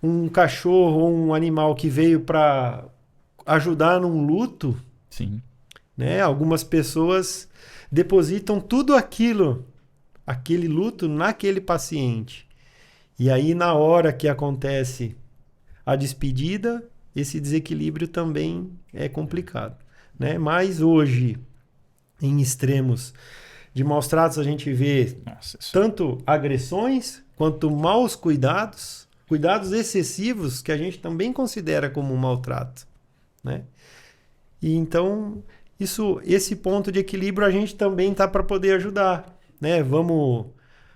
um cachorro ou um animal que veio para ajudar num luto, Sim. né? Algumas pessoas depositam tudo aquele luto naquele paciente. E aí, na hora que acontece a despedida, esse desequilíbrio também é complicado, né? Mas hoje, em extremos de maus tratos, a gente vê tanto agressões quanto maus cuidados excessivos, que a gente também considera como um maltrato. né? E então, esse ponto de equilíbrio a gente também tá para poder ajudar, né? Vamos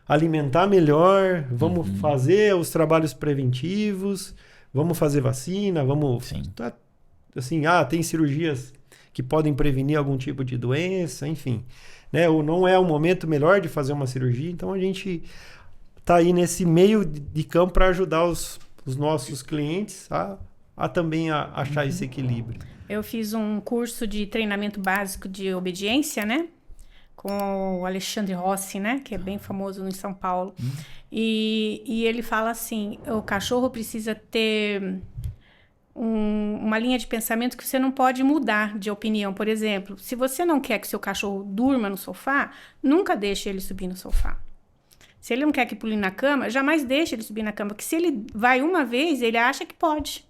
alimentar melhor, vamos fazer os trabalhos preventivos, vamos fazer vacina, vamos... Sim. Assim, tem cirurgias que podem prevenir algum tipo de doença, enfim, né? Ou não é o momento melhor de fazer uma cirurgia, então a gente tá aí nesse meio de campo para ajudar os nossos clientes a também achar esse equilíbrio. Eu fiz um curso de treinamento básico de obediência, né? Com o Alexandre Rossi, né? Que é bem famoso em São Paulo. E ele fala assim, o cachorro precisa ter uma linha de pensamento que você não pode mudar de opinião. Por exemplo, se você não quer que seu cachorro durma no sofá, nunca deixe ele subir no sofá. Se ele não quer que pule na cama, jamais deixe ele subir na cama. Porque se ele vai uma vez, ele acha que pode.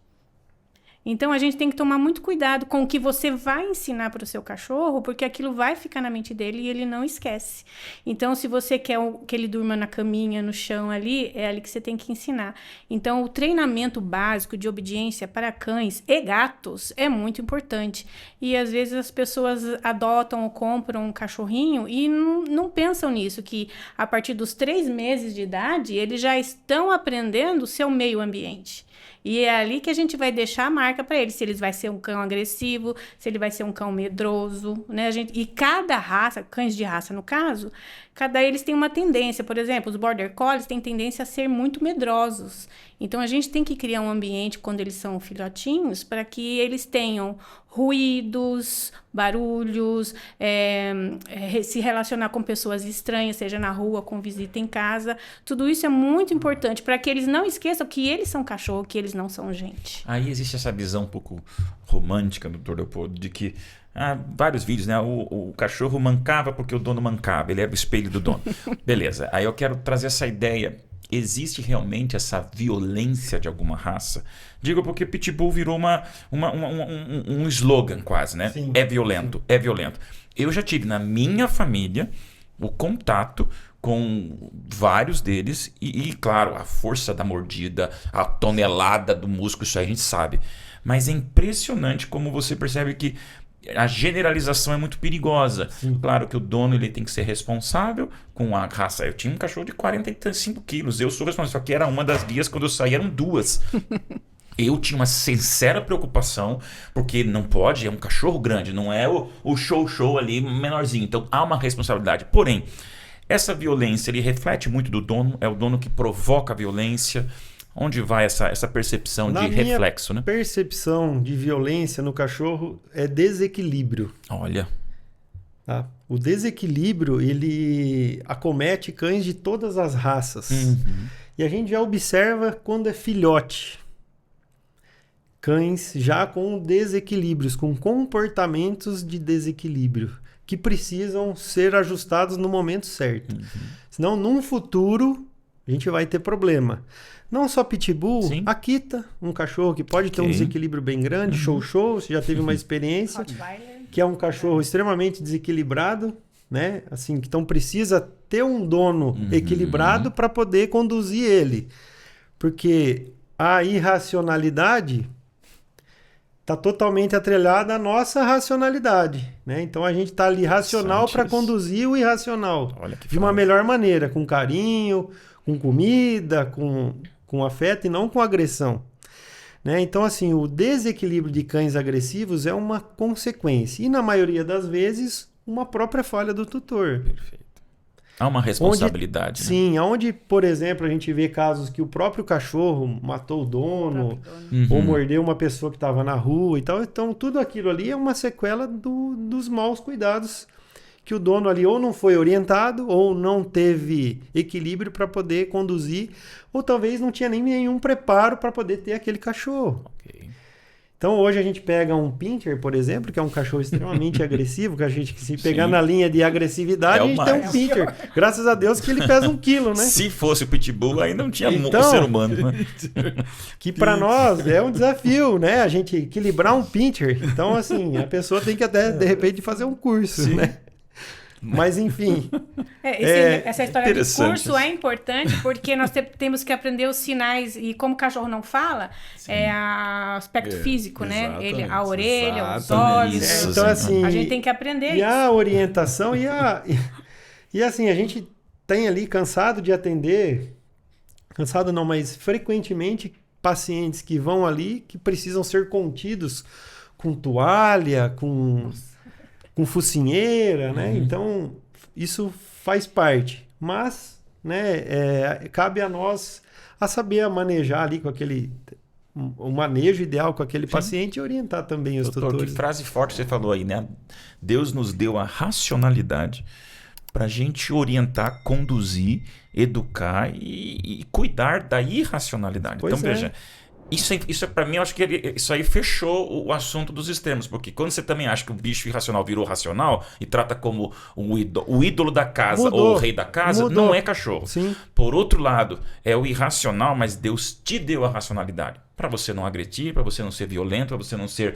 Então, a gente tem que tomar muito cuidado com o que você vai ensinar para o seu cachorro, porque aquilo vai ficar na mente dele e ele não esquece. Então, se você quer que ele durma na caminha, no chão ali, é ali que você tem que ensinar. Então, o treinamento básico de obediência para cães e gatos é muito importante. E, às vezes, as pessoas adotam ou compram um cachorrinho e não pensam nisso, que a partir dos 3 meses de idade, eles já estão aprendendo o seu meio ambiente. E é ali que a gente vai deixar a marca para ele, se ele vai ser um cão agressivo, se ele vai ser um cão medroso, né? E cada raça, cães de raça no caso, eles têm uma tendência. Por exemplo, os Border Collies têm tendência a ser muito medrosos. Então, a gente tem que criar um ambiente, quando eles são filhotinhos, para que eles tenham ruídos, barulhos, se relacionar com pessoas estranhas, seja na rua, com visita em casa. Tudo isso é muito importante para que eles não esqueçam que eles são cachorro, que eles não são gente. Aí existe essa visão um pouco romântica do Dr. Leopoldo, de que vários vídeos, né? O cachorro mancava porque o dono mancava, ele era o espelho do dono. Beleza, aí eu quero trazer essa ideia. Existe realmente essa violência de alguma raça? Digo porque Pitbull virou um slogan quase, né? Sim. É violento, é violento. Eu já tive na minha família o contato com vários deles e, claro, a força da mordida, a tonelada do músculo, isso aí a gente sabe. Mas é impressionante como você percebe que a generalização é muito perigosa. Sim. Claro que o dono ele tem que ser responsável com a raça. Eu tinha um cachorro de 45 quilos. Eu sou responsável. Só que era uma das guias, quando eu saí, eram 2. Eu tinha uma sincera preocupação, porque não pode, é um cachorro grande, não é o show ali menorzinho. Então há uma responsabilidade. Porém, essa violência ele reflete muito do dono. É o dono que provoca a violência. Onde vai essa percepção de reflexo, né? Percepção de violência no cachorro é desequilíbrio. Olha. Tá? O desequilíbrio, ele acomete cães de todas as raças. E a gente já observa quando é filhote. Cães já com desequilíbrios, com comportamentos de desequilíbrio, que precisam ser ajustados no momento certo. Senão, num futuro, a gente vai ter problema. Não só Pitbull, Sim. Akita, um cachorro que pode ter um desequilíbrio bem grande, show, você já teve uma experiência, Rottweiler. que é um cachorro extremamente desequilibrado, né? Assim, então precisa ter um dono equilibrado para poder conduzir ele. Porque a irracionalidade está totalmente atrelada à nossa racionalidade, né? Então a gente está ali racional para conduzir o irracional. Olha que de uma melhor maneira, com carinho, com comida, com afeto e não com agressão. Né? Então, assim, o desequilíbrio de cães agressivos é uma consequência. E, na maioria das vezes, uma própria falha do tutor. Perfeito. Há uma responsabilidade. Né? Sim, onde, por exemplo, a gente vê casos que o próprio cachorro matou o dono, ou mordeu uma pessoa que estava na rua e tal. Então, tudo aquilo ali é uma sequela dos maus cuidados que o dono ali ou não foi orientado ou não teve equilíbrio para poder conduzir, ou talvez não tinha nem nenhum preparo para poder ter aquele cachorro. Okay. Então hoje a gente pega um Pinscher, por exemplo, que é um cachorro extremamente agressivo, que a gente, se pegar na linha de agressividade, a gente tem um Pinscher. Graças a Deus que ele pesa 1 quilo, né? Se fosse o Pitbull, aí não tinha então, ser humano. Né? Que para nós é um desafio, né? A gente equilibrar um Pinscher. Então, assim, a pessoa tem que até, de repente, fazer um curso, né? Mas, enfim. Essa história de interessante curso isso. é importante porque nós temos que aprender os sinais. E como o cachorro não fala, é o aspecto físico, né? exatamente, A orelha, os exatamente. olhos. Isso, Então, sim. assim. A gente tem que aprender E isso. a orientação e assim, a gente tem ali cansado de atender, cansado não, mas frequentemente pacientes que vão ali que precisam ser contidos com toalha, com focinheira, né? Então, isso faz parte. Mas, né, cabe a nós a saber manejar ali com o manejo ideal com aquele paciente e orientar também os Doutor, que tutores. frase forte você falou aí, né? Deus nos deu a racionalidade para a gente orientar, conduzir, educar e cuidar da irracionalidade. Pois Então, é. veja, isso para mim, eu acho que isso aí fechou o assunto dos extremos, porque quando você também acha que o bicho irracional virou racional e trata como o ídolo da casa Mudou. ou o rei da casa, Mudou. não é cachorro. Sim. Por outro lado, é o irracional, mas Deus te deu a racionalidade. Para você não agredir, para você não ser violento, para você não ser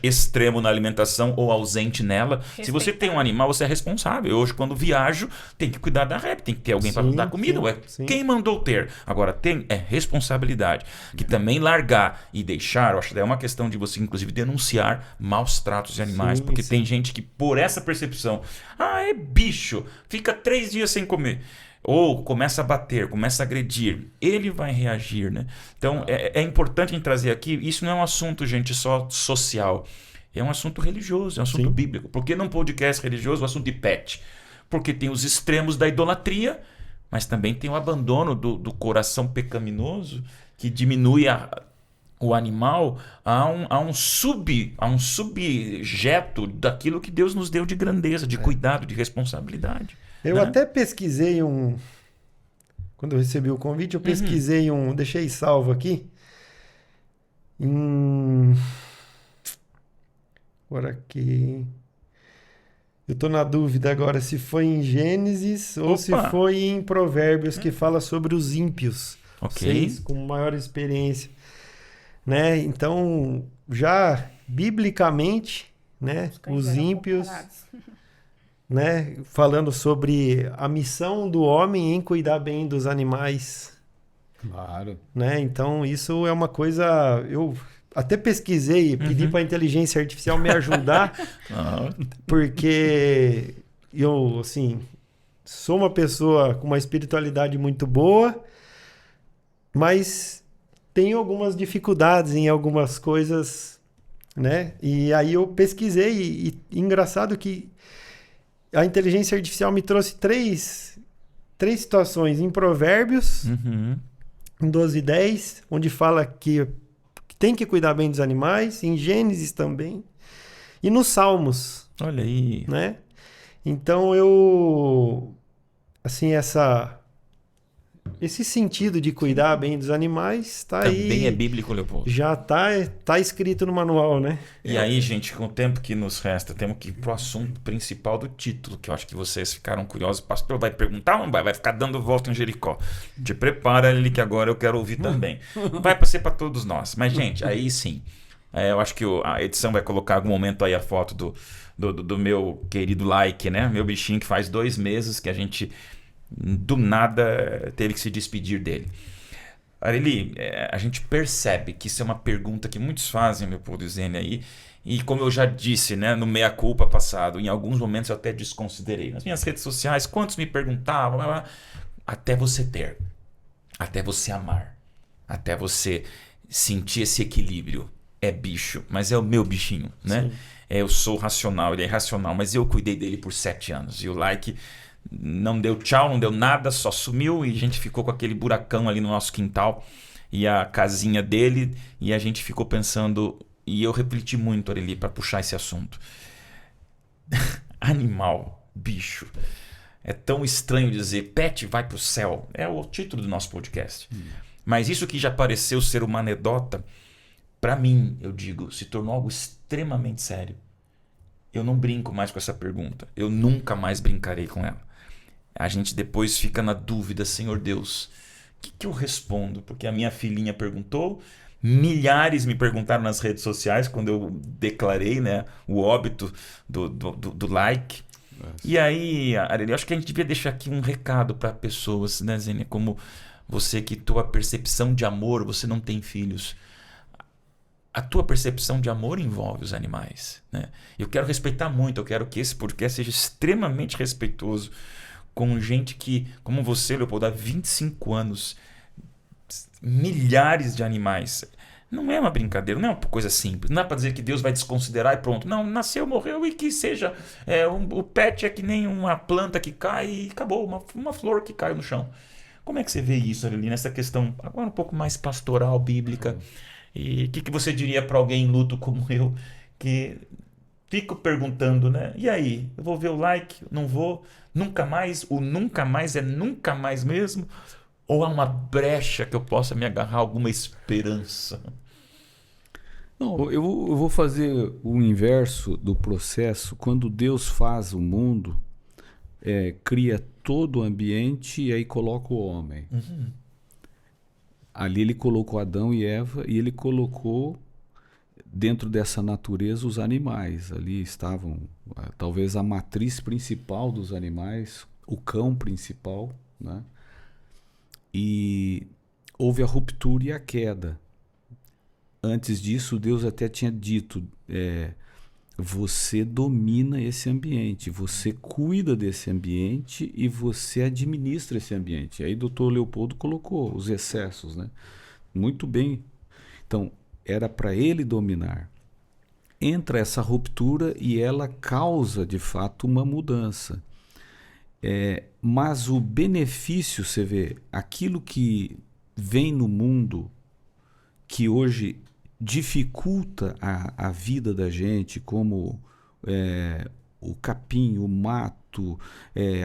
extremo na alimentação ou ausente nela. Se você tem um animal, você é responsável. Hoje, quando viajo, tem que cuidar da rep, tem que ter alguém para Sim, dar comida. sim, Ué, sim. quem mandou ter? Agora, é responsabilidade. Que também largar e deixar, eu acho que é uma questão de você, inclusive, denunciar maus tratos de animais. Sim, porque sim. tem gente que, por essa percepção, é bicho, fica 3 dias sem comer. Ou começa a bater, começa a agredir, ele vai reagir, né? Então, é importante a gente trazer aqui, isso não é um assunto, gente, só social. É um assunto religioso, é um assunto Sim. bíblico. Por que num podcast religioso o assunto de pet? Porque tem os extremos da idolatria, mas também tem o abandono do coração pecaminoso, que diminui o animal a um subjeto daquilo que Deus nos deu de grandeza, de cuidado, de responsabilidade. Eu né? até pesquisei quando eu recebi o convite, eu pesquisei deixei salvo aqui. Agora aqui. Eu tô na dúvida agora se foi em Gênesis ou se Opa! foi em Provérbios que fala sobre os ímpios. Ok. Vocês com maior experiência, né? Então, já biblicamente, né, Cães os eram ímpios, comparados. né, falando sobre a missão do homem em cuidar bem dos animais, Claro. né? Então, isso é uma coisa, eu até pesquisei, pedi para a inteligência artificial me ajudar, Ah, porque eu, assim, sou uma pessoa com uma espiritualidade muito boa, mas tenho algumas dificuldades em algumas coisas, né? E aí eu pesquisei e engraçado que a inteligência artificial me trouxe três situações em Provérbios, em 12:10, onde fala que tem que cuidar bem dos animais, em Gênesis também, e nos Salmos, olha aí. né? Então eu, assim, esse sentido de cuidar bem dos animais tá Também aí, é bíblico, Leopoldo. já tá escrito no manual, né? E aí, gente, com o tempo que nos resta, temos que ir pro assunto principal do título, que eu acho que vocês ficaram curiosos. O pastor vai perguntar ou não vai? Vai ficar dando volta em Jericó. Te prepara, ele que agora eu quero ouvir também. Vai ser para todos nós. Mas, gente, aí sim. Eu acho que a edição vai colocar algum momento aí a foto do meu querido Like, né? Meu bichinho que faz 2 meses que a gente, do nada, teve que se despedir dele. Areli, a gente percebe que isso é uma pergunta que muitos fazem, Leopoldo e Zênia aí, e como eu já disse, né, no Meia Culpa passado, em alguns momentos eu até desconsiderei. Nas minhas redes sociais, quantos me perguntavam, blá, blá, até você ter, até você amar, até você sentir esse equilíbrio. É bicho, mas é o meu bichinho, né? Sim. Eu sou racional, ele é irracional, mas eu cuidei dele por 7 anos. E o Like não deu tchau, não deu nada, só sumiu e a gente ficou com aquele buracão ali no nosso quintal e a casinha dele, e a gente ficou pensando, e eu refleti muito ali para puxar esse assunto. Animal, bicho. É tão estranho dizer pet vai pro céu. É o título do nosso podcast. Mas isso que já pareceu ser uma anedota, para mim, eu digo, se tornou algo extremamente sério. Eu não brinco mais com essa pergunta. Eu nunca mais brincarei com ela. A gente depois fica na dúvida, Senhor Deus, o que eu respondo? Porque a minha filhinha perguntou, milhares me perguntaram nas redes sociais quando eu declarei, né, o óbito do Like. E aí, Arely, eu acho que a gente devia deixar aqui um recado para pessoas, né, Zênia? Como você, que tua percepção de amor, você não tem filhos. A tua percepção de amor envolve os animais, né? Eu quero respeitar muito, eu quero que esse podcast seja extremamente respeitoso com gente que, como você, Leopoldo, há 25 anos, milhares de animais. Não é uma brincadeira, não é uma coisa simples. Não é para dizer que Deus vai desconsiderar e pronto. Não, nasceu, morreu e que seja. O pet é que nem uma planta que cai e acabou, uma flor que cai no chão. Como é que você vê isso, Arely, nessa questão agora um pouco mais pastoral, bíblica? E o que você diria para alguém em luto como eu, que fico perguntando, né? E aí, eu vou ver o like, não vou? Nunca mais? O nunca mais é nunca mais mesmo? Ou há uma brecha que eu possa me agarrar a alguma esperança? Não, eu vou fazer o inverso do processo. Quando Deus faz o mundo, cria todo o ambiente e aí coloca o homem. Uhum. Ali ele colocou Adão e Eva e ele colocou dentro dessa natureza os animais. Ali estavam talvez a matriz principal dos animais, o cão principal, né? E houve a ruptura e a queda. Antes disso, Deus até tinha dito, você domina esse ambiente, você cuida desse ambiente e você administra esse ambiente. Aí o Dr. Leopoldo colocou os excessos, né? Muito bem. Então, era para ele dominar. Entra essa ruptura e ela causa, de fato, uma mudança. Mas o benefício, você vê, aquilo que vem no mundo, que hoje dificulta a vida da gente, como o capim, o mato,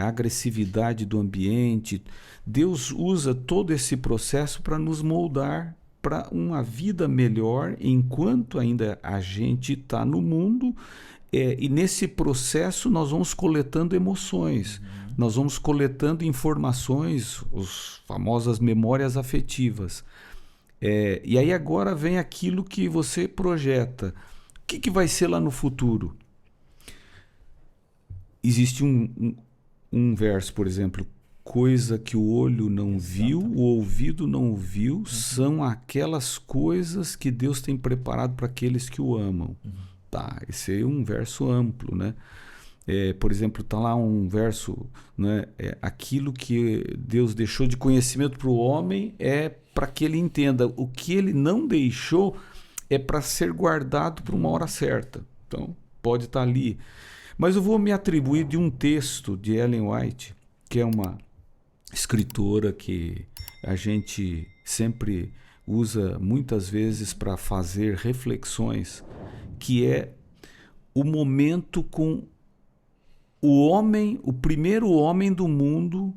a agressividade do ambiente, Deus usa todo esse processo para nos moldar para uma vida melhor enquanto ainda a gente está no mundo. E nesse processo nós vamos coletando emoções, nós vamos coletando informações, as famosas memórias afetivas. E aí agora vem aquilo que você projeta. O que vai ser lá no futuro? Existe um verso, por exemplo, coisa que o olho não viu, o ouvido não ouviu, são aquelas coisas que Deus tem preparado para aqueles que o amam. Tá, esse é um verso amplo, né? Por exemplo, está lá um verso, né? Aquilo que Deus deixou de conhecimento para o homem é para que ele entenda. O que ele não deixou é para ser guardado para uma hora certa. Então, pode estar ali. Mas eu vou me atribuir de um texto de Ellen White, que é uma escritora que a gente sempre usa muitas vezes para fazer reflexões, que é o momento com o homem, o primeiro homem do mundo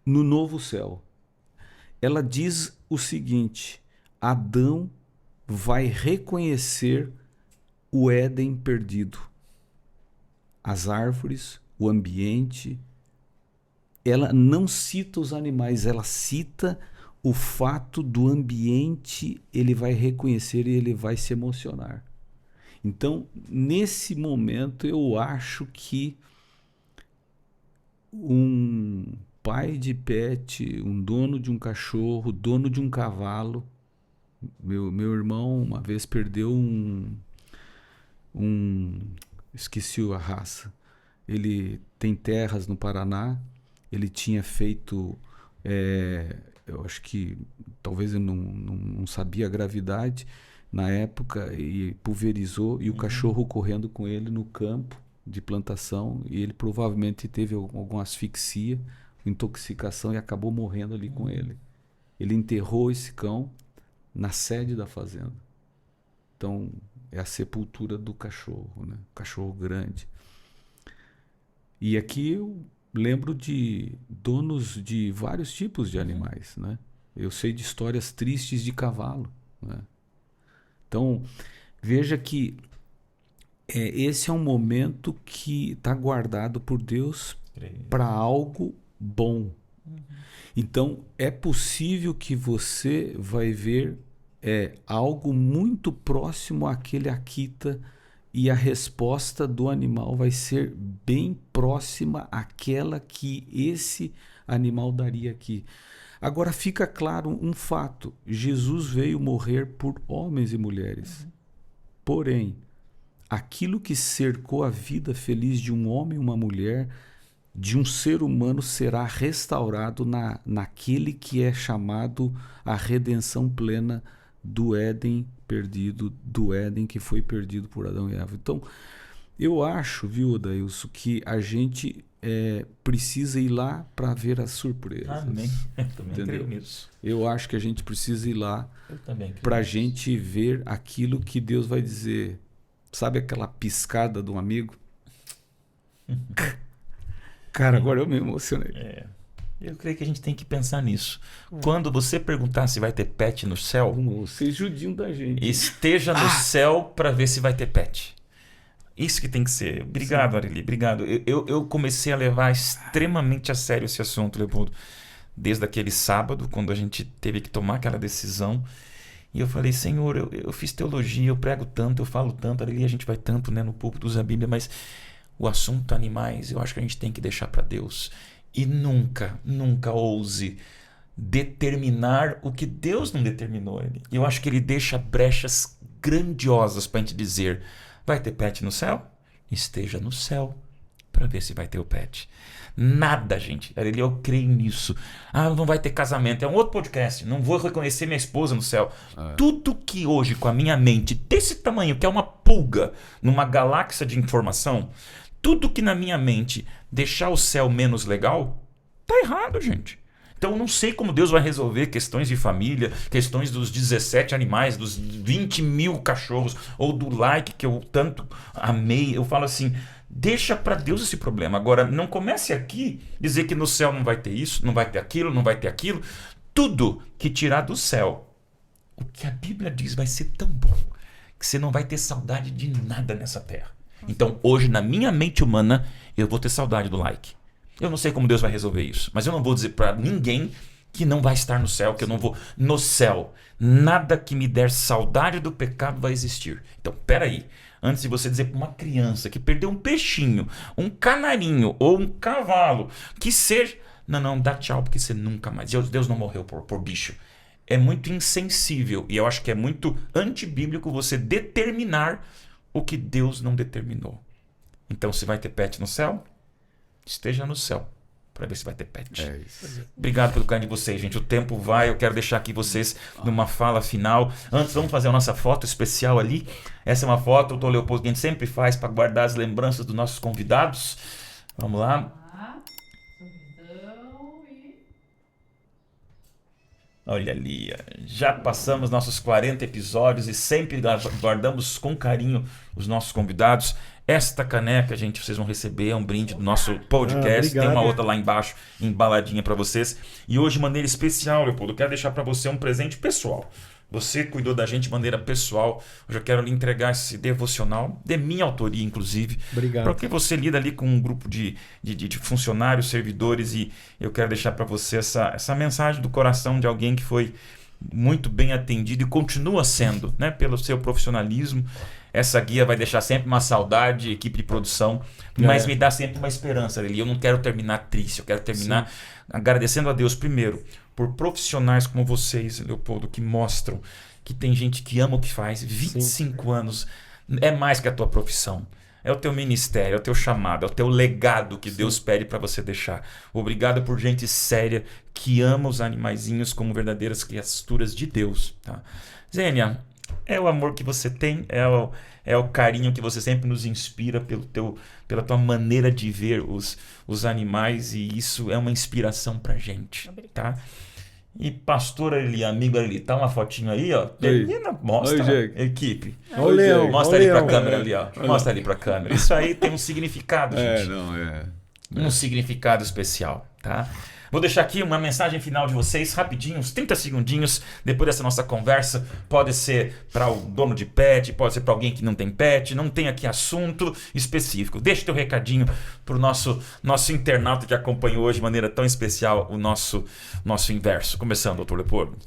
no novo céu. Ela diz o seguinte: Adão vai reconhecer o Éden perdido, as árvores, o ambiente. Ela não cita os animais, ela cita o fato do ambiente, ele vai reconhecer e ele vai se emocionar. Então, nesse momento, eu acho que um pai de pet, um dono de um cachorro, dono de um cavalo. Meu irmão uma vez perdeu esqueci a raça. Ele tem terras no Paraná. Ele tinha feito, eu acho que talvez eu não sabia a gravidade na época, e pulverizou, e o cachorro correndo com ele no campo de plantação, e ele provavelmente teve alguma asfixia, intoxicação, e acabou morrendo ali com ele. Ele enterrou esse cão na sede da fazenda. Então, é a sepultura do cachorro, né? Cachorro grande. E aqui eu lembro de donos de vários tipos de animais, né? Eu sei de histórias tristes de cavalo, né? Então, veja que esse é um momento que está guardado por Deus para algo bom. Então, é possível que você vai ver algo muito próximo àquele Akita e a resposta do animal vai ser bem próxima àquela que esse animal daria aqui. Agora fica claro um fato: Jesus veio morrer por homens e mulheres. Porém, aquilo que cercou a vida feliz de um homem e uma mulher, de um ser humano, será restaurado naquele que é chamado a redenção plena do Éden perdido, do Éden que foi perdido por Adão e Eva. Então, eu acho, viu, Adailson, que a gente precisa ir lá para ver as surpresas. Amém. Eu também Entendeu? creio nisso. Eu acho que a gente precisa ir lá Eu também creio para a nisso. gente ver aquilo que Deus vai dizer. Sabe aquela piscada de um amigo? Cara, agora eu me emocionei. Eu creio que a gente tem que pensar nisso. Quando você perguntar se vai ter pet no céu, Vocês judiam da gente. esteja no céu para ver se vai ter pet. Isso que tem que ser. Obrigado, Areli. Obrigado. Eu comecei a levar extremamente a sério esse assunto, Leopoldo. Desde aquele sábado, quando a gente teve que tomar aquela decisão. E eu falei, Senhor, eu fiz teologia, eu prego tanto, eu falo tanto, Areli, a gente vai tanto, né, no púlpito, usa a Bíblia, mas o assunto animais, eu acho que a gente tem que deixar para Deus. E nunca, nunca ouse determinar o que Deus não determinou. Eu acho que ele deixa brechas grandiosas para a gente dizer: vai ter pet no céu? Esteja no céu para ver se vai ter o pet. Nada, gente. Eu creio nisso. Não vai ter casamento. É um outro podcast. Não vou reconhecer minha esposa no céu. Tudo que hoje, com a minha mente desse tamanho, que é uma pulga numa galáxia de informação, tudo que na minha mente deixar o céu menos legal, tá errado, gente. Então eu não sei como Deus vai resolver questões de família, questões dos 17 animais, dos 20 mil cachorros, ou do like que eu tanto amei. Eu falo assim, deixa para Deus esse problema. Agora, não comece aqui dizer que no céu não vai ter isso, não vai ter aquilo, não vai ter aquilo. Tudo que tirar do céu, o que a Bíblia diz vai ser tão bom, que você não vai ter saudade de nada nessa terra. Então hoje, na minha mente humana, eu vou ter saudade do like. Eu não sei como Deus vai resolver isso, mas eu não vou dizer para ninguém que não vai estar no céu, que eu não vou. No céu, nada que me der saudade do pecado vai existir. Então, peraí. Antes de você dizer para uma criança que perdeu um peixinho, um canarinho ou um cavalo, que seja... Não, dá tchau, porque você nunca mais... Deus não morreu por bicho. É muito insensível e eu acho que é muito antibíblico você determinar o que Deus não determinou. Então, se vai ter pet no céu, esteja no céu para ver se vai ter pet. É isso. Obrigado pelo carinho de vocês, gente. O tempo vai, eu quero deixar aqui vocês numa fala final. Antes, vamos fazer a nossa foto especial ali. Essa é uma foto, o Dr. Leopoldo, que a gente sempre faz para guardar as lembranças dos nossos convidados. Vamos lá. Olha ali, já passamos nossos 40 episódios e sempre guardamos com carinho os nossos convidados. Esta caneca, gente, vocês vão receber, é um brinde do nosso podcast. Tem uma outra lá embaixo, embaladinha para vocês. E hoje, de maneira especial, Leopoldo, eu quero deixar para você um presente pessoal. Você cuidou da gente de maneira pessoal. Hoje eu quero lhe entregar esse devocional, de minha autoria, inclusive. Obrigado. Porque você lida ali com um grupo de funcionários, servidores, e eu quero deixar para você essa mensagem do coração de alguém que foi muito bem atendido e continua sendo, né, pelo seu profissionalismo. Essa guia vai deixar sempre uma saudade, equipe de produção, mas me dá sempre uma esperança ali. Eu não quero terminar triste, eu quero terminar agradecendo a Deus primeiro por profissionais como vocês, Leopoldo, que mostram que tem gente que ama o que faz. 25 anos é mais que a tua profissão. É o teu ministério, é o teu chamado, é o teu legado que Deus pede para você deixar. Obrigado por gente séria que ama os animaizinhos como verdadeiras criaturas de Deus. Tá? Zênia, é o amor que você tem, é o carinho que você sempre nos inspira pela tua maneira de ver os animais, e isso é uma inspiração pra gente. Tá? E pastor ali, amigo ali, tá uma fotinho aí, ó. Termina, mostra, equipe. Olha o leão. Mostra ali pra câmera ali, ó. Mostra ali pra câmera. Isso aí tem um significado, gente. Um significado especial, tá? Vou deixar aqui uma mensagem final de vocês, rapidinho, uns 30 segundinhos, depois dessa nossa conversa. Pode ser para o dono de pet, pode ser para alguém que não tem pet, não tem aqui assunto específico. Deixa teu recadinho para o nosso internauta que acompanhou hoje de maneira tão especial o nosso inverso. Começando, doutor Leopoldo.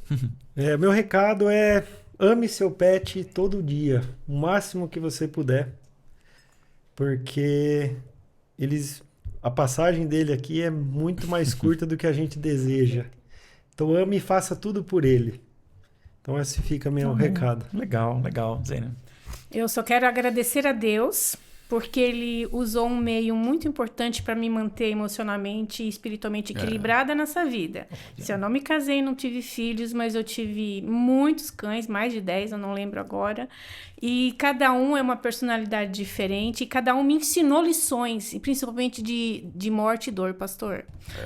Meu recado é: ame seu pet todo dia, o máximo que você puder. porque a passagem dele aqui é muito mais curta do que a gente deseja. Então ame e faça tudo por ele. Então esse fica meu recado. Legal, Zênia. Eu só quero agradecer a Deus, porque Ele usou um meio muito importante para me manter emocionalmente e espiritualmente equilibrada nessa vida. Se eu não me casei, não tive filhos, mas eu tive muitos cães, mais de 10, eu não lembro agora. E cada um é uma personalidade diferente, e cada um me ensinou lições, e principalmente de morte e dor, pastor.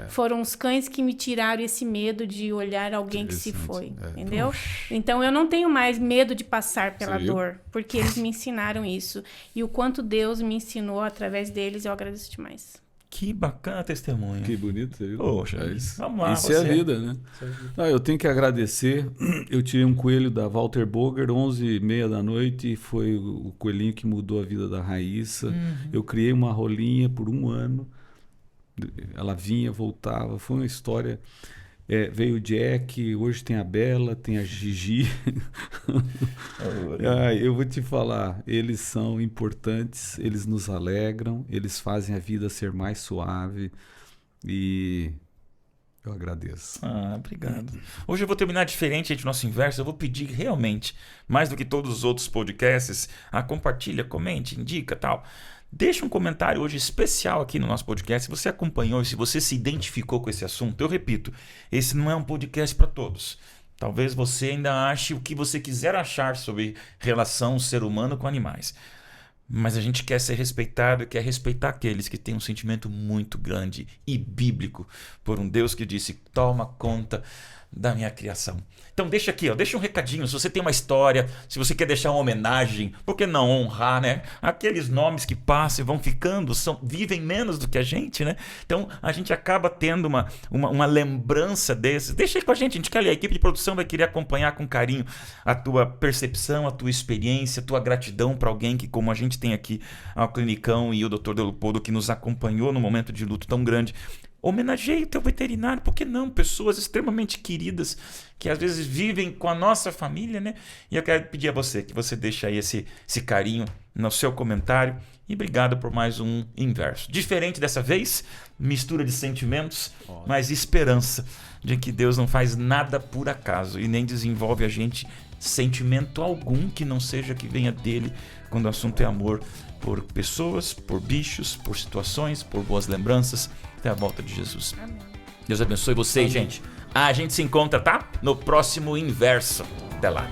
Foram os cães que me tiraram esse medo de olhar alguém que se foi, entendeu? Então eu não tenho mais medo de passar pela dor, porque eles me ensinaram isso. E o quanto Deus me ensinou através deles, eu agradeço demais. Que bacana testemunho. Que bonito, você viu? Poxa, vamos lá. Isso é a vida, né? Eu tenho que agradecer. Eu tirei um coelho da Walter Boger, 11h30 da noite, e foi o coelhinho que mudou a vida da Raíssa. Eu criei uma rolinha por 1 ano. Ela vinha, voltava. Foi uma história. Veio o Jack, hoje tem a Bela, tem a Gigi. Eu vou te falar, eles são importantes, eles nos alegram, eles fazem a vida ser mais suave e eu agradeço. Obrigado. Hoje eu vou terminar diferente do nosso inverso. Eu vou pedir realmente, mais do que todos os outros podcasts, compartilha, comente, indica, tal. Deixa um comentário hoje especial aqui no nosso podcast. Se você acompanhou e se você se identificou com esse assunto, eu repito, esse não é um podcast para todos. Talvez você ainda ache o que você quiser achar sobre relação ser humano com animais. Mas a gente quer ser respeitado e quer respeitar aqueles que têm um sentimento muito grande e bíblico por um Deus que disse, toma conta da minha criação. Então deixa aqui, deixa um recadinho. Se você tem uma história, se você quer deixar uma homenagem, por que não honrar, né? Aqueles nomes que passam e vão ficando, vivem menos do que a gente, né? Então a gente acaba tendo uma lembrança desses. Deixa aí com a gente quer ler. A equipe de produção vai querer acompanhar com carinho a tua percepção, a tua experiência, a tua gratidão para alguém que, como a gente tem aqui, o Clinicão e o Dr. Leopoldo, que nos acompanhou num momento de luto tão grande. Homenageie o teu veterinário, por que não? Pessoas extremamente queridas que às vezes vivem com a nossa família, né? E eu quero pedir a você que você deixe aí esse carinho no seu comentário. E obrigado por mais um Inverso. Diferente dessa vez, mistura de sentimentos, mas esperança de que Deus não faz nada por acaso e nem desenvolve a gente sentimento algum que não seja que venha dele quando o assunto é amor por pessoas, por bichos, por situações, por boas lembranças. Até a volta de Jesus. Amém. Deus abençoe vocês, gente. A gente se encontra, tá? No próximo Inverso. Até lá.